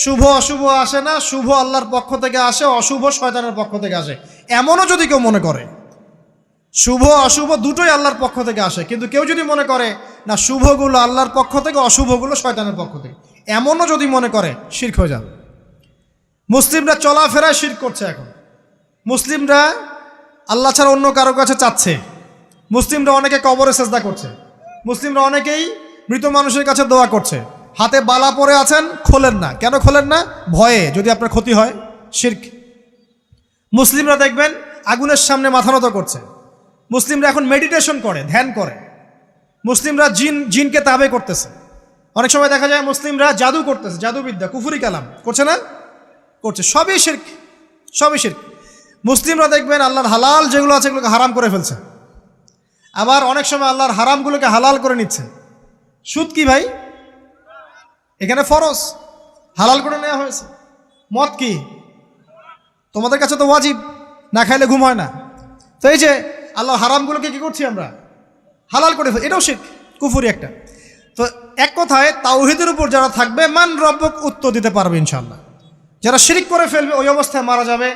শুভ অশুভ আসে না, শুভ আল্লাহর পক্ষ থেকে আসে, অশুভ শয়তানের পক্ষ থেকে আসে, এমনও যদি কেউ মনে করে, শুভ অশুভ দুটোই আল্লাহর পক্ষ থেকে আসে, কিন্তু কেউ যদি মনে করে না শুভগুলো আল্লাহর পক্ষ থেকে, অশুভগুলো শয়তানের পক্ষ থেকে, এমনও যদি মনে করে, শিরক হয়ে যাবে। মুসলিমরা চলাফেরায় শিরক করছে। এখন মুসলিমরা আল্লাহ ছাড়া অন্য কারো কাছে চাচ্ছে, মুসলিমরা অনেকে কবরে সেজদা করছে, মুসলিমরা অনেকেই মৃত মানুষের কাছে দোয়া করছে, হাতে বালা পরে আছেন, খোলেন না। কেন খোলেন না? ভয়ে যদি আপনার ক্ষতি হয়, শিরক। মুসলিমরা দেখবেন আগুনের সামনে মাথা নত করছে, মুসলিমরা এখন মেডিটেশন করে, ধ্যান করে, মুসলিমরা জিনকে তাবে করতেছে, অনেক সময় দেখা যায় মুসলিমরা জাদু করতেছে, জাদুবিদ্যা, কুফরি কালাম করছে না? করছে, সবই শিরক, সবই শিরক। মুসলিমরা দেখবেন আল্লাহর হালাল যেগুলো আছে এগুলোকে হারাম করে ফেলছে, আবার অনেক সময় আল্লাহর হারামগুলোকে হালাল করে নিচ্ছে। সুদ কি ভাই? এখানে ফরজ, হালাল করে নেওয়া হয়েছে। মদ কি? তোমাদের কাছে তো ওয়াজিব, না খাইলে ঘুম হয় না। তো এই যে আল্লাহ হারামগুলোকে কি করছি আমরা? হালাল করে ফেলছি, এটাও শিরক, কুফরি একটা। তো এক কথায় তাওহীদের উপর যারা থাকবে, মান রব্বক উত্তর দিতে পারবে ইনশাআল্লাহ। যারা শিরক করে ফেলবে ওই অবস্থায় মারা যাবে,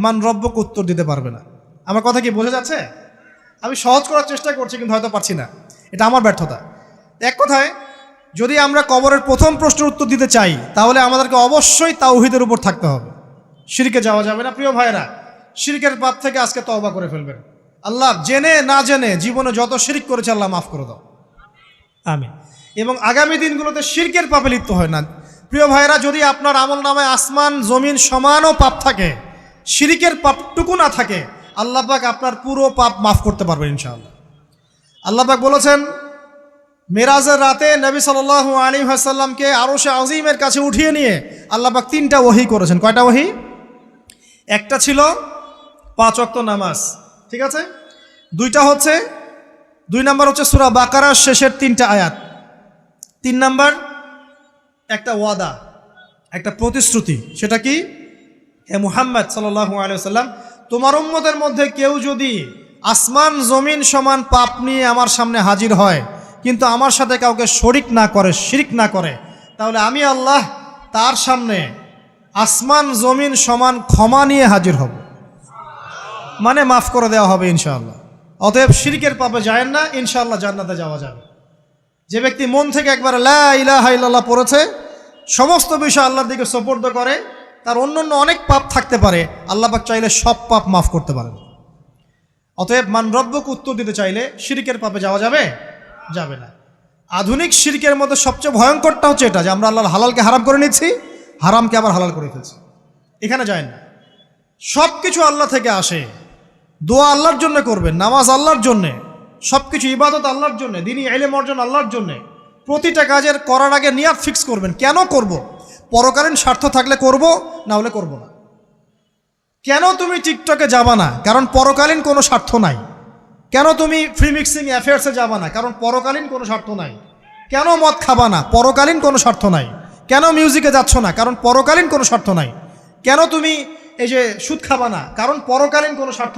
মান রব্বক উত্তর দিতে পারবে না। আমার কথা কি বোঝা যাচ্ছে? আমি সহজ করার চেষ্টা করছি, কিন্তু হয়তো পারছি না, এটা আমার ব্যর্থতা। এক কথায় যদি আমরা কবরের প্রথম প্রশ্নের উত্তর দিতে চাই, তাহলে আমাদেরকে অবশ্যই তাওহীদের উপর থাকতে হবে, শিরকে যাওয়া যাবে না। প্রিয় ভাইরা, শিরকের পাপ থেকে আজকে তওবা করে ফেলবেন। আল্লাহ জেনে না জেনে জীবনে যত শিরক করেছে আল্লাহ মাফ করে দাও, আমিন। এবং আগামী দিনগুলোতে শিরকের পাপে লিপ্ত হয় না। প্রিয় ভাইরা, যদি আপনার আমল নামায় আসমান জমিন সমানও পাপ থাকে, শিরকের পাপটুকু না থাকে, আল্লাহ পাক আপনার পুরো পাপ মাফ করতে পারবেন ইনশাআল্লাহ। আল্লাহ পাক বলেছেন, মেরাজের রাতে নবী সাল্লাল্লাহু আলাইহি ওয়াসাল্লামকে আরশে আজিমের কাছে উঠিয়ে নিয়ে আল্লাহ পাক 3টা ওহী করেছেন। কয়টা ওহী? একটা ছিল 5 ওয়াক্ত নামাজ, ঠিক আছে। 2 নাম্বার হচ্ছে সূরা বাকারার শেষের 3টা আয়াত। 3 নাম্বার একটা ওয়াদা, একটা প্রতিশ্রুতি। সেটা কি? হে মুহাম্মদ সাল্লাল্লাহু আলাইহি ওয়াসাল্লাম, তোমার উম্মতের মধ্যে কেউ যদি আসমান জমিন সমান পাপ নিয়ে আমার সামনে হাজির হয় কিন্তু আমার সাথে কাউকে শরিক না করে, শিরক না করে, তাহলে আমি আল্লাহ তার সামনে আসমান জমিন সমান ক্ষমা নিয়ে হাজির হব, মানে মাফ করে দেওয়া হবে ইনশাআল্লাহ। অতএব শিরকের পাপে যায়েন না, ইনশাআল্লাহ জান্নাতে যাওয়া যাবে। যে ব্যক্তি মন থেকে একবার লা ইলাহা ইল্লাল্লাহ পড়েছে, সমস্ত বিষয় আল্লাহর দিকে সুপর্দ করে, তার অন্যান্য অনেক পাপ থাকতে পারে, আল্লাহ পাক চাইলে সব পাপ মাফ করতে পারেন। অতএব মান রব্বকে উত্তর দিতে চাইলে শিরকের পাপে যাওয়া যাবে যাবে না। আধুনিক শিরকের মধ্যে সবচেয়ে ভয়ঙ্করটা হচ্ছে এটা যে আমরা আল্লাহর হালালকে হারাম করে নিচ্ছি, হারামকে আবার হালাল করে ফেলছি। এখানে যায় না। সব কিছু আল্লাহ থেকে আসে। দোয়া আল্লাহর জন্য করবেন, নামাজ আল্লাহর জন্যে, সব কিছু ইবাদত আল্লাহর জন্যে, দিনই ইলম অর্জন আল্লাহর জন্যে। প্রতিটা কাজের করার আগে নিয়াত ফিক্স করবেন, কেন করব। পরকালীন স্বার্থ থাকলে করব, না হলে করব না। কেন তুমি টিকটকে যাবা না? কারণ পরকালীন কোনো স্বার্থ নাই। কেন তুমি ফ্রি মিক্সিং অ্যাফেয়ার্সে যাবা না? কারণ পরকালীন কোনো স্বার্থ নাই। কেন মদ খাবা না? পরকালীন কোনো স্বার্থ নাই। কেন মিউজিকে যাচ্ছ না? কারণ পরকালীন কোনো স্বার্থ নাই। কেন তুমি এই যে সুদ খাবা না? কারণ পরকালীন কোনো স্বার্থ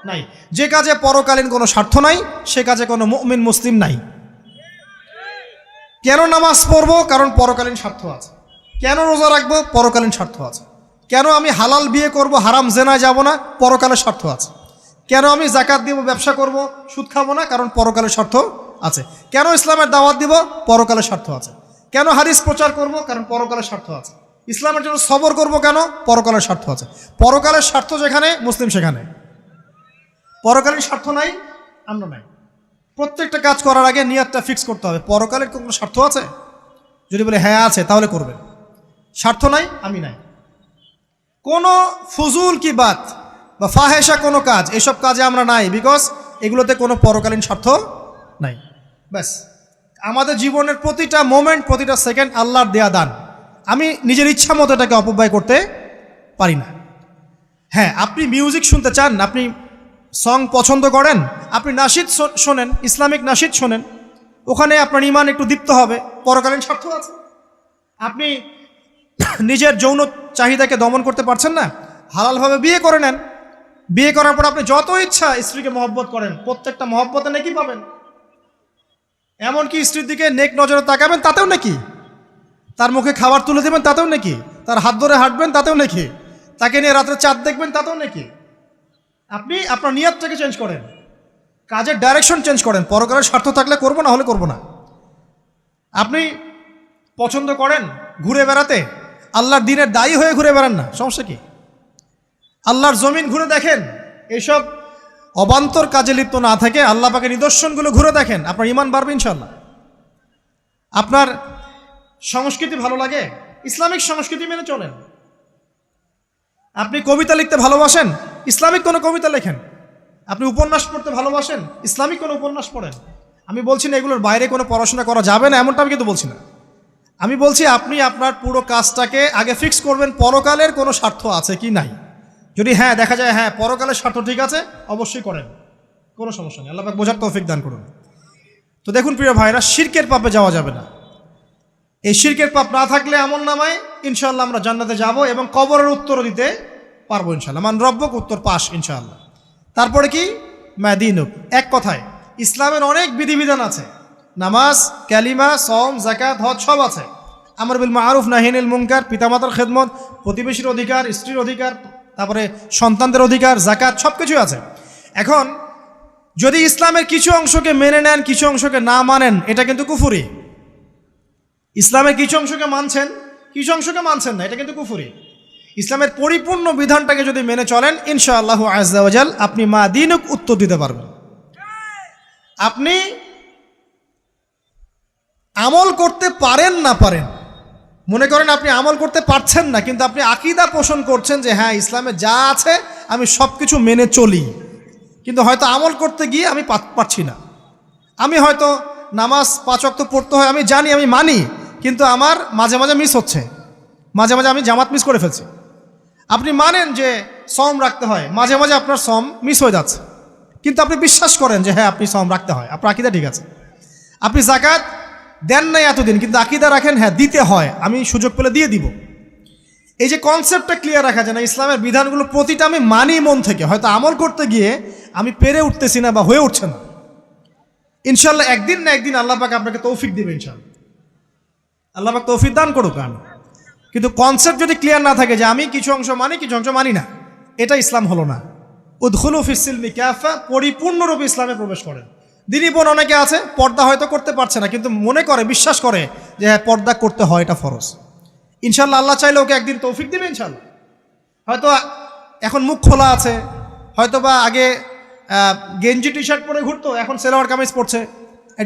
নাই। যে কাজে পরকালীন কোনো স্বার্থ নাই সে কাজে কোনো মুমিন মুসলিম নাই। কেন নামাজ পড়বো? কারণ পরকালীন স্বার্থ আছে। কেন রোজা রাখবো? পরকালীন স্বার্থ আছে। কেন আমি হালাল বিয়ে করব, হারাম জেনায় যাব না? পরকালের স্বার্থ আছে। কেন আমি যাকাত দিব, ব্যবসা করব, সুদ খাবো না? কারণ পরকালের স্বার্থ আছে। কেন ইসলামের দাওয়াত দিব? পরকালের স্বার্থ আছে। কেন হাদিস প্রচার করব? কারণ পরকালের স্বার্থ আছে। ইসলামের জন্য সবর করব কেন? পরকালের স্বার্থ আছে। পরকালের স্বার্থ যেখানে, মুসলিম সেখানে। পরকালীন স্বার্থ নাই, আমরা নাই। প্রত্যেকটা কাজ করার আগে নিয়াতটা ফিক্স করতে হবে। পরকালের কোনো স্বার্থ আছে? যদি বলে হ্যাঁ আছে, তাহলে করবেন। স্বার্থ নাই, আমি নাই। কোনো ফুজুল কি বাত বা ফাহেসা কোনো কাজ, এসব কাজে আমরা নাই, বিকজ এগুলোতে কোনো পরকালীন স্বার্থ নাই। ব্যাস, আমাদের জীবনের প্রতিটা মোমেন্ট, প্রতিটা সেকেন্ড আল্লাহর দেয়া দান। আমি নিজের ইচ্ছা মতো এটাকে অপব্যয় করতে পারি না। হ্যাঁ, আপনি মিউজিক শুনতে চান, আপনি সং পছন্দ করেন, আপনি নাশিদ শোনেন, ইসলামিক নাশিদ শোনেন, ওখানে আপনার ঈমান একটু দীপ্ত হবে, পরকালীন স্বার্থ আছে। আপনি নিজের যৌন চাহিদাকে দমন করতে পারছেন না, হালালভাবে বিয়ে করে নেন। বিয়ে করার পর আপনি যত ইচ্ছা স্ত্রীকে মহব্বত করেন, প্রত্যেকটা মহব্বতে নেকি পাবেন। এমনকি স্ত্রীর দিকে নেক নজরে তাকাবেন, তাতেও নাকি। তার মুখে খাবার তুলে দেবেন, তাতেও নাকি। তার হাত ধরে হাঁটবেন, তাতেও নাকি। তাকে নিয়ে রাত্রে চাঁদ দেখবেন, তাতেও নাকি। আপনি আপনার নিয়তটাকে চেঞ্জ করেন, কাজের ডাইরেকশন চেঞ্জ করেন। পরকালের স্বার্থ থাকলে করবো, না হলে করবো না। আপনি পছন্দ করেন ঘুরে বেড়াতে, আল্লাহর দিনের দায়ী হয়ে ঘুরে বেড়ান না, সমস্যা কি? আল্লাহর জমিন ঘুরে দেখেন, এইসব অবান্তর কাজে লিপ্ত না থেকে আল্লাহ পাকের নিদর্শনগুলো ঘুরে দেখেন, আপনার ঈমান বাড়বে ইনশাআল্লাহ। আপনার সংস্কৃতি ভালো লাগে, ইসলামিক সংস্কৃতি মেনে চলেন। আপনি কবিতা লিখতে ভালোবাসেন, ইসলামিক কোনো কবিতা লেখেন। আপনি উপন্যাস পড়তে ভালোবাসেন, ইসলামিক কোনো উপন্যাস পড়েন। আমি বলছি না এগুলোর বাইরে কোনো পড়াশোনা করা যাবে না, এমনটা আমি কিন্তু বলছি না। আমি বলছি আপনি আপনার পুরো কাজটাকে আগে ফিক্স করবেন, পরকালের কোনো স্বার্থ আছে কি নাই। যদি হ্যাঁ দেখা যায় হ্যাঁ পরকালের স্বার্থ ঠিক আছে, অবশ্যই করেন, কোনো সমস্যা নেই। আল্লাহ পাক বোঝার তৌফিক দান করুন। তো দেখুন প্রিয় ভাইরা, শিরকের পাপে যাওয়া যাবে না। এই শিরকের পাপ না থাকলে আমলনামায় ইনশাআল্লাহ আমরা জান্নাতে যাব এবং কবরের উত্তরও দিতে পারবো ইনশাআল্লাহ। মান রব্বক, উত্তর পাস ইনশাআল্লাহ। তারপরে কি? মাদিনুক। এক কথায় ইসলামের অনেক বিধিবিধান আছে, নামাজ, কালিমা, সওম, যাকাত, হজ সব আছে। আমর বিল মারুফ, নাহি আনিল মুনকার, পিতামাতার খেদমত, প্রতিবেশীর অধিকার, স্ত্রীর অধিকার, তারপরে সন্তানদের অধিকার, যাকাত, সব কিছুই আছে। এখন যদি ইসলামের কিছু অংশকে মেনে নেন, কিছু অংশকে না মানেন, এটা কিন্তু কুফরি। ইসলামের কিছু অংশকে মানছেন, কিছু অংশকে মানছেন না, এটা কিন্তু কুফরি। ইসলামের পরিপূর্ণ বিধানটাকে যদি মেনে চলেন, ইনশাআল্লাহু আযজা ওয়া জাল আপনি মাদিনুক উত্তর দিতে পারবেন। আপনি আমল করতে পারেন না পারেন, মনে করেন আপনি আমল করতে পারছেন না, কিন্তু আপনি আকীদা পোষণ করছেন যে হ্যাঁ ইসলামে যা আছে আমি সব কিছু মেনে চলি, কিন্তু হয়তো আমল করতে গিয়ে আমি পারছি না। আমি হয়তো নামাজ 5 ওয়াক্ত পড়তে হয় আমি জানি, আমি মানি, কিন্তু আমার মাঝে মাঝে মিস হচ্ছে, মাঝে মাঝে আমি জামাত মিস করে ফেলছি। আপনি মানেন যে সম রাখতে হয়, মাঝে মাঝে আপনার সম মিস হয়ে যাচ্ছে, কিন্তু আপনি বিশ্বাস করেন যে হ্যাঁ আপনি সম রাখতে হয়, আপনার আকীদা ঠিক আছে। আপনি যাকাত দেন নাই এতদিন, কিন্তু আকীদা রাখেন হ্যাঁ দিতে হয়, আমি সুযোগ পেলে দিয়ে দিব। এই যে কনসেপ্টটা ক্লিয়ার রাখা যায় না, ইসলামের বিধানগুলো প্রতিটা আমি মানি মন থেকে, হয়তো আমল করতে গিয়ে আমি পেরে উঠতেছি না বা হয়ে উঠছে না। ইনশাল্লাহ একদিন না একদিন আল্লাহ পাক আপনাকে তৌফিক দিবে, ইনশাল্লাহ আল্লাহ পাক তৌফিক দান করুক। কিন্তু কনসেপ্ট যদি ক্লিয়ার না থাকে যে আমি কিছু অংশ মানি কিছু অংশ মানি না, এটা ইসলাম হলো না। উদখুলু ফিস-সিলমি কাফা, পরিপূর্ণরূপে ইসলামে প্রবেশ করেন। দিনী বোন অনেকে আছে পর্দা হয়তো করতে পারছে না, কিন্তু মনে করে বিশ্বাস করে যে হ্যাঁ পর্দা করতে হয়, এটা ফরজ। ইনশাল্লাহ আল্লাহ চাইলে ওকে একদিন তৌফিক দিবে ইনশাল্লাহ। হয়তো এখন মুখ খোলা আছে, হয়তো বা আগে গেঞ্জি টি শার্ট পরে ঘুরতো, এখন সেলোয়ার কামিজ পরছে,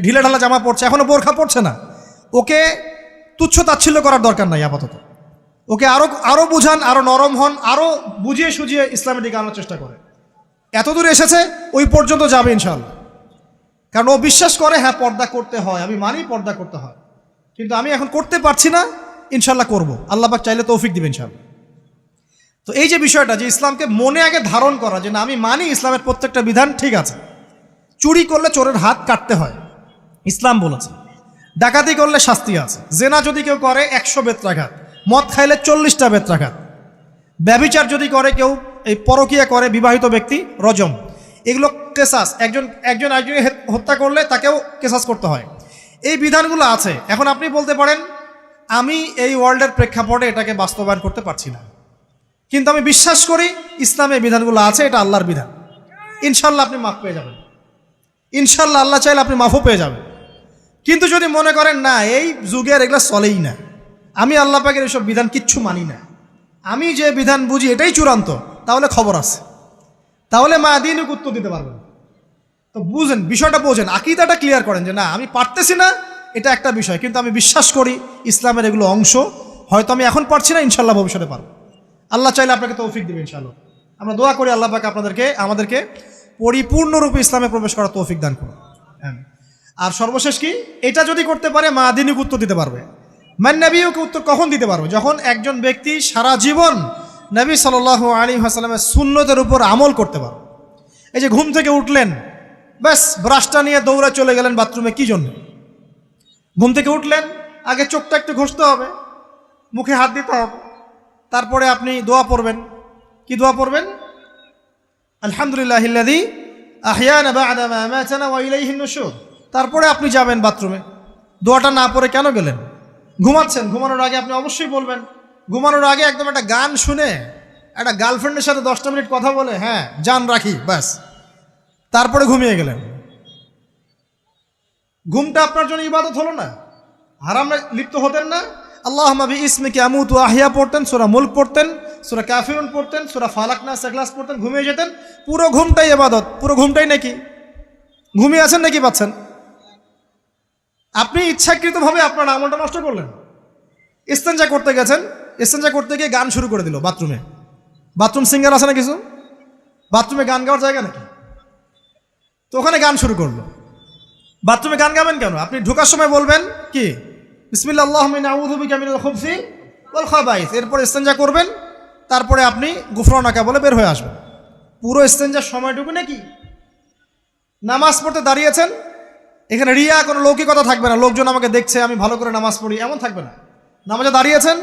ঢিলে ঢালা জামা পরছে, এখনও বোরখা পরছে না। ওকে তুচ্ছ তাচ্ছিল্য করার দরকার নাই আপাতত, ওকে আরও বুঝান, আরও নরম হন, আরও বুঝিয়ে সুঝিয়ে ইসলামের দিকে আনার চেষ্টা করে। এত দূর এসেছে ওই পর্যন্ত যাবে ইনশাল্লাহ, কারণ ও বিশ্বাস করে হ্যাঁ পর্দা করতে হয়, আমি মানি পর্দা করতে হয়, কিন্তু আমি এখন করতে পারছি না, ইনশাল্লাহ করব, আল্লাহ পাক চাইলে তৌফিক দিবেন ইনশাল্লাহ। তো এই যে বিষয়টা, যে ইসলামকে মনে আগে ধারণ করা যে না আমি মানি ইসলামের প্রত্যেকটা বিধান ঠিক আছে। চুরি করলে চোরের হাত কাটতে হয়, ইসলাম বলেছে। ডাকাতি করলে শাস্তি আছে, জেনা যদি কেউ করে 100 বেত্রাঘাত, মদ খাইলে 40টা বেত্রাঘাত, ব্যভিচার যদি করে কেউ, এই পরকীয়া করে বিবাহিত ব্যক্তি, রজম। এগুলো কেসাস, একজনকে হত্যা করলে তাকেও কেসাস করতে হয়। এই বিধানগুলো আছে। এখন আপনি বলতে পারেন আমি এই ওয়ার্ল্ডের প্রেক্ষাপটে এটাকে বাস্তবায়ন করতে পারছি না, কিন্তু আমি বিশ্বাস করি ইসলামে বিধানগুলো আছে, এটা আল্লাহর বিধান। ইনশাল্লাহ আপনি মাফ পেয়ে যাবেন, ইনশাল্লাহ আল্লাহ চাইলে আপনি মাফও পেয়ে যাবেন। কিন্তু যদি মনে করেন না এই যুগের এগুলো চলেই না, আমি আল্লাহ পাকের এসব বিধান কিচ্ছু মানি না, আমি যে বিধান বুঝি এটাই চূড়ান্ত, তাহলে খবর আছে, তাহলে মায়াদিনকে উত্তর দিতে পারবেন। তো বুঝেন, বিষয়টা বোঝেন, আকীদাটা ক্লিয়ার করেন যে না আমি পারতেছি না, এটা একটা বিষয়, কিন্তু আমি বিশ্বাস করি ইসলামের এগুলো অংশ, হয়তো আমি এখন পারছি না, ইনশাল্লাহ ভবিষ্যতে পারবো। আল্লাহ চাইলে আপনাকে তৌফিক দেবে ইনশাল্লাহ। আমরা দোয়া করি আল্লাহ পাক আমাদেরকে পরিপূর্ণরূপে ইসলামে প্রবেশ করার তৌফিক দান করুন। আর সর্বশেষ কি, এটা যদি করতে পারে মাদিনীকে উত্তর দিতে পারবে। নবীকে উত্তর কখন দিতে পারবে? যখন একজন ব্যক্তি সারা জীবন নবী সাল্লাল্লাহু আলাইহি ওয়াসাল্লামের সুন্নতের উপর আমল করতে পারবে। এই যে ঘুম থেকে উঠলেন, ব্যাস ব্রাশটা নিয়ে দৌড়ে চলে গেলেন বাথরুমে, কি জন্য? ঘুম থেকে উঠলেন, আগে চোখটা একটু ঘষতে হবে, মুখে হাত দিতে হবে, তারপরে আপনি দোয়া পড়বেন। কি দোয়া পড়বেন? আলহামদুলিল্লাহিল্লাযী আহইয়ানা বা'দা মা আমাতানা ওয়া ইলাইহিন নুশুর। তারপরে আপনি যাবেন বাথরুমে। দোয়াটা না পড়ে কেন গেলেন? ঘুমাচ্ছেন, ঘুমানোর আগে আপনি অবশ্যই বলবেন। ঘুমানোর আগে একদম একটা গান শুনে, একটা গার্লফ্রেন্ডের সাথে 10টা মিনিট কথা বলে হ্যাঁ জান রাখি, ব্যাস, তারপরে ঘুমিয়ে গেলেন। ঘুমটা আপনার জন্য ইবাদত হলো না? হারামে লিপ্ত হতেন না? আল্লাহুম্মা বিইসমিকা আমুতু ওয়া আহইয়া পড়তেন, সূরা মুলক পড়তেন, সূরা কাফিরুন পড়তেন, সূরা ফালাক নাস ইখলাস পড়তেন, ঘুমিয়ে যেতেন। পুরো ঘুমটাই ইবাদত, পুরো ঘুমটাই নাকি ঘুমিয়ে আছেন নাকি পাচ্ছেন? আপনি ইচ্ছাকৃতভাবে আপনার আমলটা নষ্ট করলেন। ইস্তেঞ্জা করতে গেছেন, ইস্তেঞ্জা করতে গিয়ে গান শুরু করে দিল বাথরুমে। বাথরুম সিঙ্গার আছে না কিছু? বাথরুমে গান গাওয়ার জায়গা নাকি? তো ওখানে গান শুরু করলো। বাথরুমে গান গাবেন কেন? আপনি ঢোকার সময় বলবেন কি বিসমিল্লাহ আল্লাহুম্মা ইন্নী আউযু বিকা মিনাল খুবসি ওয়াল খাবাইস, এরপর ইস্তেঞ্জা করবেন, তারপরে আপনি গুফরানাকা বলে বের হয়ে আসবেন। পুরো ইস্তেঞ্জার সময়টুকু নাকি? নামাজ পড়তে দাঁড়িয়েছেন, এখানে রিয়া কোনো লৌকিকতা থাকবে না, লোকজন আমাকে দেখছে আমি ভালো করে নামাজ পড়ি, এমন থাকবে না। নামাজে দাঁড়িয়েছেন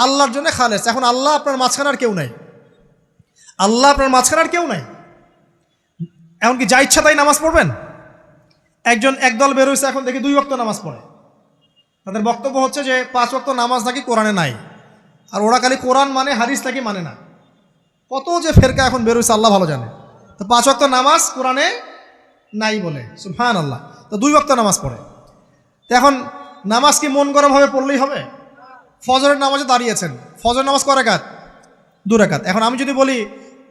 আল্লাহর জন্য খালেস। এখন আল্লাহ আপনার মাঝখানে আর কেউ নাই, আল্লাহ আপনার মাঝখানে আর কেউ নাই। এমনকি যা ইচ্ছা তাই নামাজ পড়বেন? একদল বের হয়েছে, এখন দেখি 2 ওয়াক্ত নামাজ পড়ে। তাদের বক্তব্য হচ্ছে যে 5 ওয়াক্ত নামাজ নাকি কোরআনে নাই, আর ওরা খালি কোরআন মানে হাদিস নাকি মানে না। কত যে ফেরকা এখন বের হয়েছে আল্লাহ ভালো জানে। তো 5 ওয়াক্ত নামাজ কোরআনে নাই বলে, সুবহানাল্লাহ। তো 2 ওয়াক্ত নামাজ পড়ে। তো এখন নামাজ কি মন গড়াভাবে পড়লেই হবে? ফজরের নামাজে দাঁড়িয়েছেন, ফজর নামাজ কয় রাকাত? 2 রাকাত। এখন আমি যদি বলি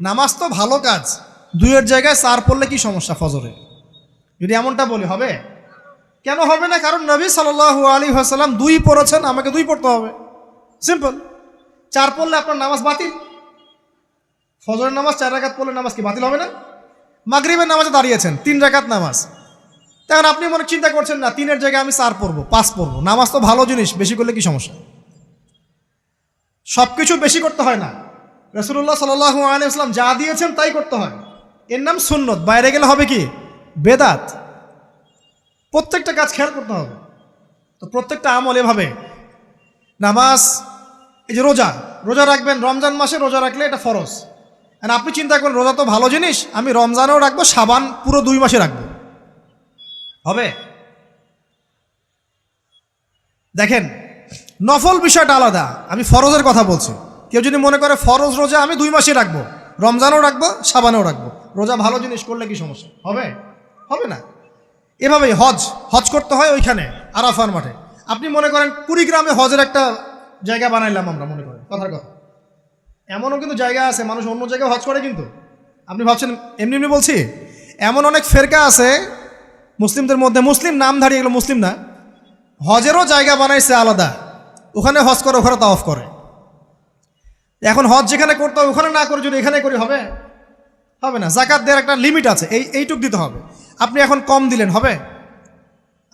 নামাজ তো ভালো কাজ, 2-এর জায়গায় 4 পড়লে কি সমস্যা ফজরে? যদি এমনটা বলি হবে? কেন হবে না? কারণ নবী সাল্লাল্লাহু আলাইহি ওয়াসাল্লাম 2 পড়েছেন, আমাকে 2 পড়তে হবে, সিম্পল। 4 পড়লে আপনার নামাজ বাতিল। ফজরের নামাজ 4 রাকাত পড়লে নামাজ কি বাতিল হবে না? মাগরিবের নামাজে দাঁড়িয়েছেন, 3 রাকাত নামাজ, তখন আপনি মনে চিন্তা করছেন না 3-এর জায়গায় আমি 4 পড়বো, 5 পড়বো। নামাজ তো ভালো জিনিস, বেশি করলে কি সমস্যা? সব কিছু বেশি করতে হয় না। রাসূলুল্লাহ সাল্লাল্লাহু আলাইহি ওয়াসাল্লাম যা দিয়েছেন তাই করতে হয়। এর নাম সুন্নত। বাইরে গেলে হবে কি? বেদাত। প্রত্যেকটা কাজ খেয়াল করতে হবে। তো প্রত্যেকটা আমল এভাবে। নামাজ, এই যে রোজা, রোজা রাখবেন রমজান মাসে, রোজা রাখলে এটা ফরজ। আর আপনি চিন্তা করেন রোজা তো ভালো জিনিস, আমি রমজানেও রাখবো, শাবান পুরো 2 মাসে রাখবো, হবে? দেখেন, নফল বিষয়টা আলাদা, আমি ফরজের কথা বলছি। কেউ যদি মনে করে ফরজ রোজা আমি 2 মাসে রাখবো, রমজানও রাখবো, শাবানেও রাখবো, রোজা ভালো জিনিস করলে কি সমস্যা? হবে? হবে না। এভাবেই হজ, হজ করতে হয় ওইখানে আরাফার মাঠে। আপনি মনে করেন কুড়িগ্রামে হজের একটা জায়গা বানাইলাম আমরা, মনে করেন কথার কথা, এমনও কিন্তু জায়গা আছে মানুষ অন্য জায়গায় হজ করে। কিন্তু আপনি ভাবছেন এমনি এমনি বলছি, এমন অনেক ফেরকা আছে মুসলিমদের মধ্যে, মুসলিম নামধারী, এগুলো মুসলিম না, হজেরও জায়গা বানাইছে আলাদা, ওখানে হজ করে, ওখানে তাওয়াফ করে। এখন হজ যেখানে করতে হবে ওখানে না করে যদি এখানে করি, হবে? হবে না। যাকাত দেওয়ার একটা লিমিট আছে, এইটুক দিতে হবে। আপনি এখন কম দিলেন, হবে?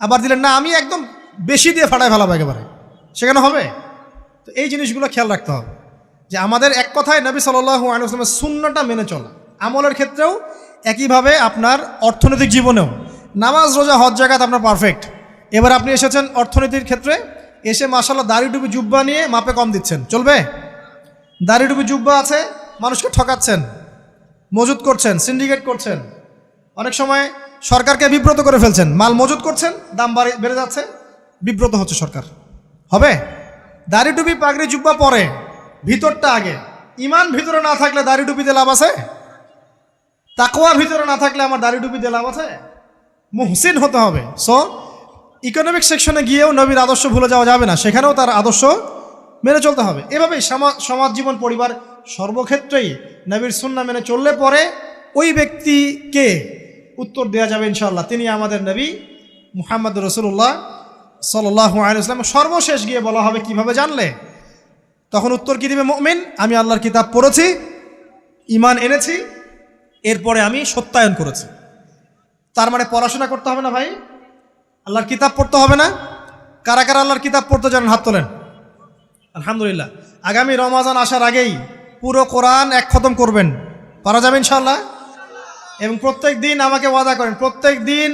আবার দিলেন না আমি একদম বেশি দিয়ে ফাটায় ফেলাবো একেবারে, সেখানে হবে? তো এই জিনিসগুলো খেয়াল রাখতে হবে যে আমাদের এক কথায় নবী সাল্লাল্লাহু আলাইহি ওয়াসাল্লামের সুন্নাহটা মেনে চলা। আমলের ক্ষেত্রেও একইভাবে, আপনার অর্থনৈতিক জীবনেও নামাজ, রোজা, হজ, জাকাত আপনার পারফেক্ট। এবার আপনি এসেছেন অর্থনীতির ক্ষেত্রে, এসে মাশাআল্লাহ দাড়ি টুপি জুব্বা নিয়ে মাপে কম দিচ্ছেন, চলবে? দাড়ি টুপি জুব্বা আছে, মানুষকে ঠকাচ্ছেন, মজুত করছেন, সিন্ডিকেট করছেন, অনেক সময় সরকারকে বিব্রত করে ফেলছেন, মাল মজুত করছেন, দাম বেড়ে যাচ্ছে, বিব্রত হচ্ছে সরকার, হবে? দাড়ি টুপি পাগড়ি জুব্বা পরে, ভিতরটা আগে। ইমান ভিতরে না থাকলে দাড়ি টুপি দিয়ে লাভ আছে? তাকওয়া ভিতরে না থাকলে আমার দাড়ি টুপি দিয়ে লাভ আছে? মুহসিন হতে হবে। সো ইকোনমিক সেকশনে গিয়েও নবীর আদর্শ ভুলে যাওয়া যাবে না, সেখানেও তার আদর্শ মেনে চলতে হবে। এভাবেই সমাজ জীবন, পরিবার, সর্বক্ষেত্রেই নবীর সুন্নাহ মেনে চললে পরে ওই ব্যক্তিকে উত্তর দেওয়া যাবে ইনশাআল্লাহ, তিনি আমাদের নবী মুহাম্মদ রাসূলুল্লাহ সাল্লাল্লাহু আলাইহি ওয়াসাল্লাম। সর্বশেষ গিয়ে বলা হবে কিভাবে জানলে? তখন উত্তর কি দিবে? মুমিন, আমি আল্লাহর কিতাব পড়েছি, ঈমান এনেছি, এরপরে আমি সত্যায়ন করেছি। তার মানে পড়াশোনা করতে হবে না ভাই? আল্লাহর কিতাব পড়তে হবে না? কারা কারা আল্লাহর কিতাব পড়তে জানেন হাত তোলেন। আলহামদুলিল্লাহ। আগামী রমাজান আসার আগেই পুরো কোরআন এক খতম করবেন, পারা যাবে ইনশাআল্লাহ? এবং প্রত্যেক দিন আমাকে ওয়াদা করেন, প্রত্যেক দিন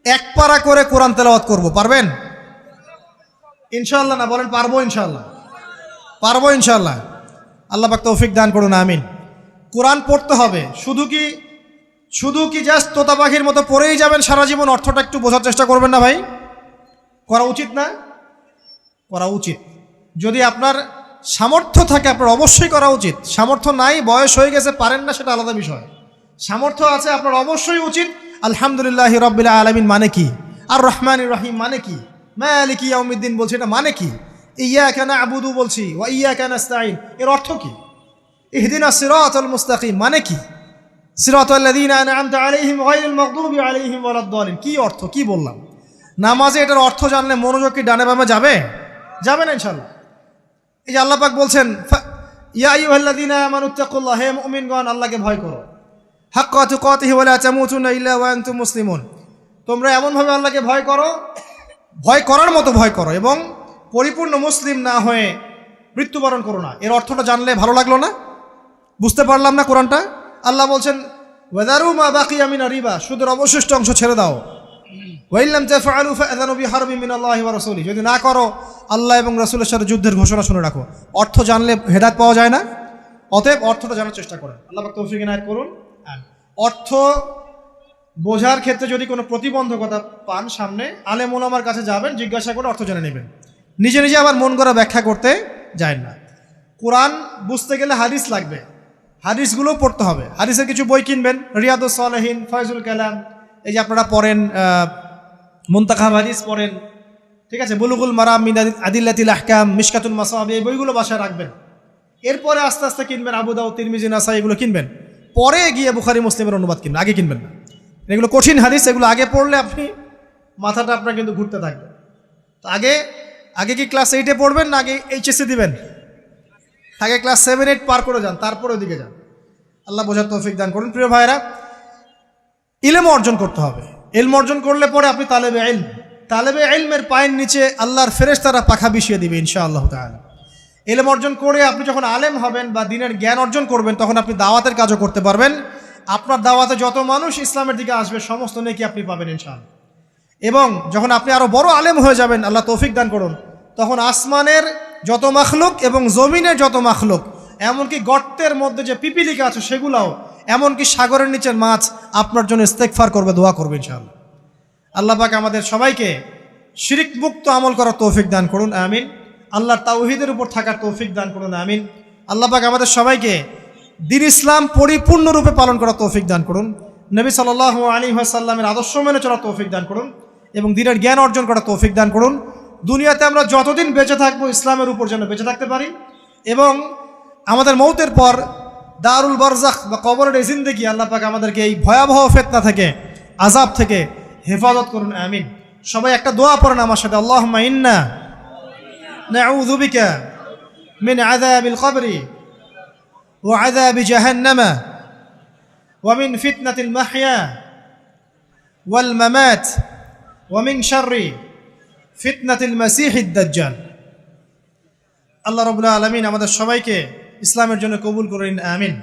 1 পারা করে কোরআন তেলাওয়াত করব, পারবেন ইনশাআল্লাহ? না বলেন পারবো ইনশাআল্লাহ? পারবো ইনশাআল্লাহ। আল্লাহ পাক তৌফিক দান করুন, আমিন। কোরআন পড়তে হবে। শুধু কি জাস্ট তোতা পাখির মতো পড়েই যাবেন সারা জীবন? অর্থটা একটু বোঝার চেষ্টা করবেন না ভাই? করা উচিত না? করা উচিত। যদি আপনার সামর্থ্য থাকে আপনার অবশ্যই করা উচিত। সামর্থ্য নাই, বয়স হয়ে গেছে, পারেন না, সেটা আলাদা বিষয়। সামর্থ্য আছে আপনার অবশ্যই উচিত। আলহামদুলিল্লাহি রাব্বিল আলামিন মানে কি? আর রহমানির রহিম মানে কি? মালিকি ইয়াউমিদ্দিন বলছি, এটা মানে কি? ইয়াকা না'বুদু বলছি, ওয়া ইয়াকা নাস্তাঈন, এর অর্থ কি? ইহদিনাস সিরাতাল মুস্তাকিম মানে কি? সিরাতাল্লাযীনা আন'আমতা আলাইহিম গায়রিল মাগদুবি আলাইহিম ওয়ালাদ-দালিন, কি অর্থ, কি বললাম? নামাজে এটার অর্থ জানলে মনোযোগ কি ডানে বামে যাবে? যাবে না ইনশাআল্লাহ। এই যে আল্লাহ পাক বলছেন, ইয়া আইয়ুহাল্লাযীনা আমানুত্তাকুল্লাহ, হে মুমিনগণ আল্লাহকে ভয় করো, হাক্কা তুকাতিহি ওয়া লা তামুতুন্না ইল্লা ওয়া আনতুম মুসলিমুন, তোমরা এমনভাবে আল্লাহকে ভয় করো, ভয় করার মতো ভয় করো, এবং পরিপূর্ণ মুসলিম না হয়ে মৃত্যুবরণ করো না। এর অর্থটা জানলে ভালো লাগলো না? বুঝতে পারলাম না কোরআনটা? আল্লাহ বলছেন ওয়াদারু মা বাকিয়া মিনার রিবা, সুদের অবশিষ্ট অংশ ছেড়ে দাও। ওয়া ইল্লাম তাফআলু ফাআযানু বিহারবিন মিনাল্লাহি ওয়া রাসূলিহি, যদি না করো আল্লাহ এবং রাসূলের সাথে যুদ্ধের ঘোষণা শুনে রাখো। অর্থ জানলে হেদায়েত পাওয়া যায় না? অতএব অর্থটা জানার চেষ্টা করেন। আল্লাহ পাক তৌফিক ইনায়েত করুন। অর্থ বোঝার ক্ষেত্রে যদি কোনো প্রতিবন্ধকতা পান সামনে, আলেম ওলামার কাছে যাবেন, জিজ্ঞাসা করে অর্থ জেনে নেবেন। নিজে নিজে আবার মন করা ব্যাখ্যা করতে যায় না। কোরআন বুঝতে গেলে হাদিস লাগবে, হাদিসগুলো পড়তে হবে। হাদিসের কিছু বই কিনবেন, রিয়াদুস সালেহিন, ফয়জুল কালাম, এই যে আপনারা পড়েন, মুনতাখাব হাদিস পড়েন, ঠিক আছে, বুলুগুল মারাম মিন আদিল্লাতিল আহকাম, মিশকাতুল মাসাবি, এই বইগুলো বাসায় রাখবেন। এরপরে আস্তে আস্তে কিনবেন আবু দাউদ, তিরমিজি, নাসাই, এগুলো কিনবেন। পরে গিয়ে বুখারী মুসলিমের অনুবাদ কিনবেন, আগে কিনবেন না। এগুলো কঠিন হাদিস, এগুলো আগে পড়লে আপনি মাথাটা আপনার কিন্তু ঘুরতে থাকবে। তো আগে কি ক্লাস 8-এ পড়বেন না আগে এইচএসসি দিবেন? আগে ক্লাস 7-8 পার করে যান, তারপরে ওদিকে যান। আল্লাহ বোঝার তৌফিক দান করুন। প্রিয় ভাইরা, ইলম অর্জন করতে হবে। ইলম অর্জন করলে পরে আপনি তালেবে ইলম, তালেবে ইলমের পায়ের নিচে আল্লাহর ফেরেশতারা পাখা বিছিয়ে দিবে ইনশাআল্লাহ তাআলা। ইলম অর্জন করে আপনি যখন আলেম হবেন বা দ্বীনের জ্ঞান অর্জন করবেন, তখন আপনি দাওয়াতের কাজও করতে পারবেন। আপনার দাওয়াতে যত মানুষ ইসলামের দিকে আসবে সমস্ত নেকি আপনি পাবেন ইনশাআল্লাহ। এবং যখন আপনি আরও বড় আলেম হয়ে যাবেন, আল্লাহ তৌফিক দান করুন, তখন আসমানের যত মাখলুক এবং জমিনের যত মাখলুক, এমনকি গর্তের মধ্যে যে পিপিলিকা আছে সেগুলাও, এমনকি সাগরের নিচের মাছ আপনার জন্য ইস্তেগফার করবে, দোয়া করবে ইনশাআল্লাহ। আল্লাহ পাক আমাদের সবাইকে শিরিক মুক্ত আমল করার তৌফিক দান করুন, আমিন। আল্লাহর তাওহীদের উপর থাকার তৌফিক দান করুন, আমিন। আল্লাহ পাক আমাদের সবাইকে দ্বীন ইসলাম পরিপূর্ণরূপে পালন করার তৌফিক দান করুন, নবী সাল্লাল্লাহু আলাইহি ওয়াসাল্লামের আদর্শ মেনে চলার তৌফিক দান করুন এবং দ্বীনের জ্ঞান অর্জন করার তৌফিক দান করুন। দুনিয়াতে আমরা যতদিন বেঁচে থাকবো ইসলামের উপর যেন বেঁচে থাকতে পারি, এবং আমাদের মৌতের পর দারুল বারজাখ বা কবরের জিন্দেগি আল্লাহ পাক আমাদেরকে এই ভয়াবহ ফিতনা থেকে, আযাব থেকে হেফাজত করুন, আমিন। সবাই একটা দোয়া পড়েন আমার সাথে, আল্লাহুম্মা ইন্না নাউযু বিকা মিন আযাবিল কবরি ওয়া আযাবি জাহান্নামা ওয়া মিন ফিতনাতিল মাহইয়া ওয়াল মামাত ওয়া মিন শাররি ফিতনাতিল মাসিহিদ দাজ্জাল। আল্লাহ রাব্বুল আলামিন আমাদের সবাইকে ইসলামের জন্য কবুল করুন, আমিন।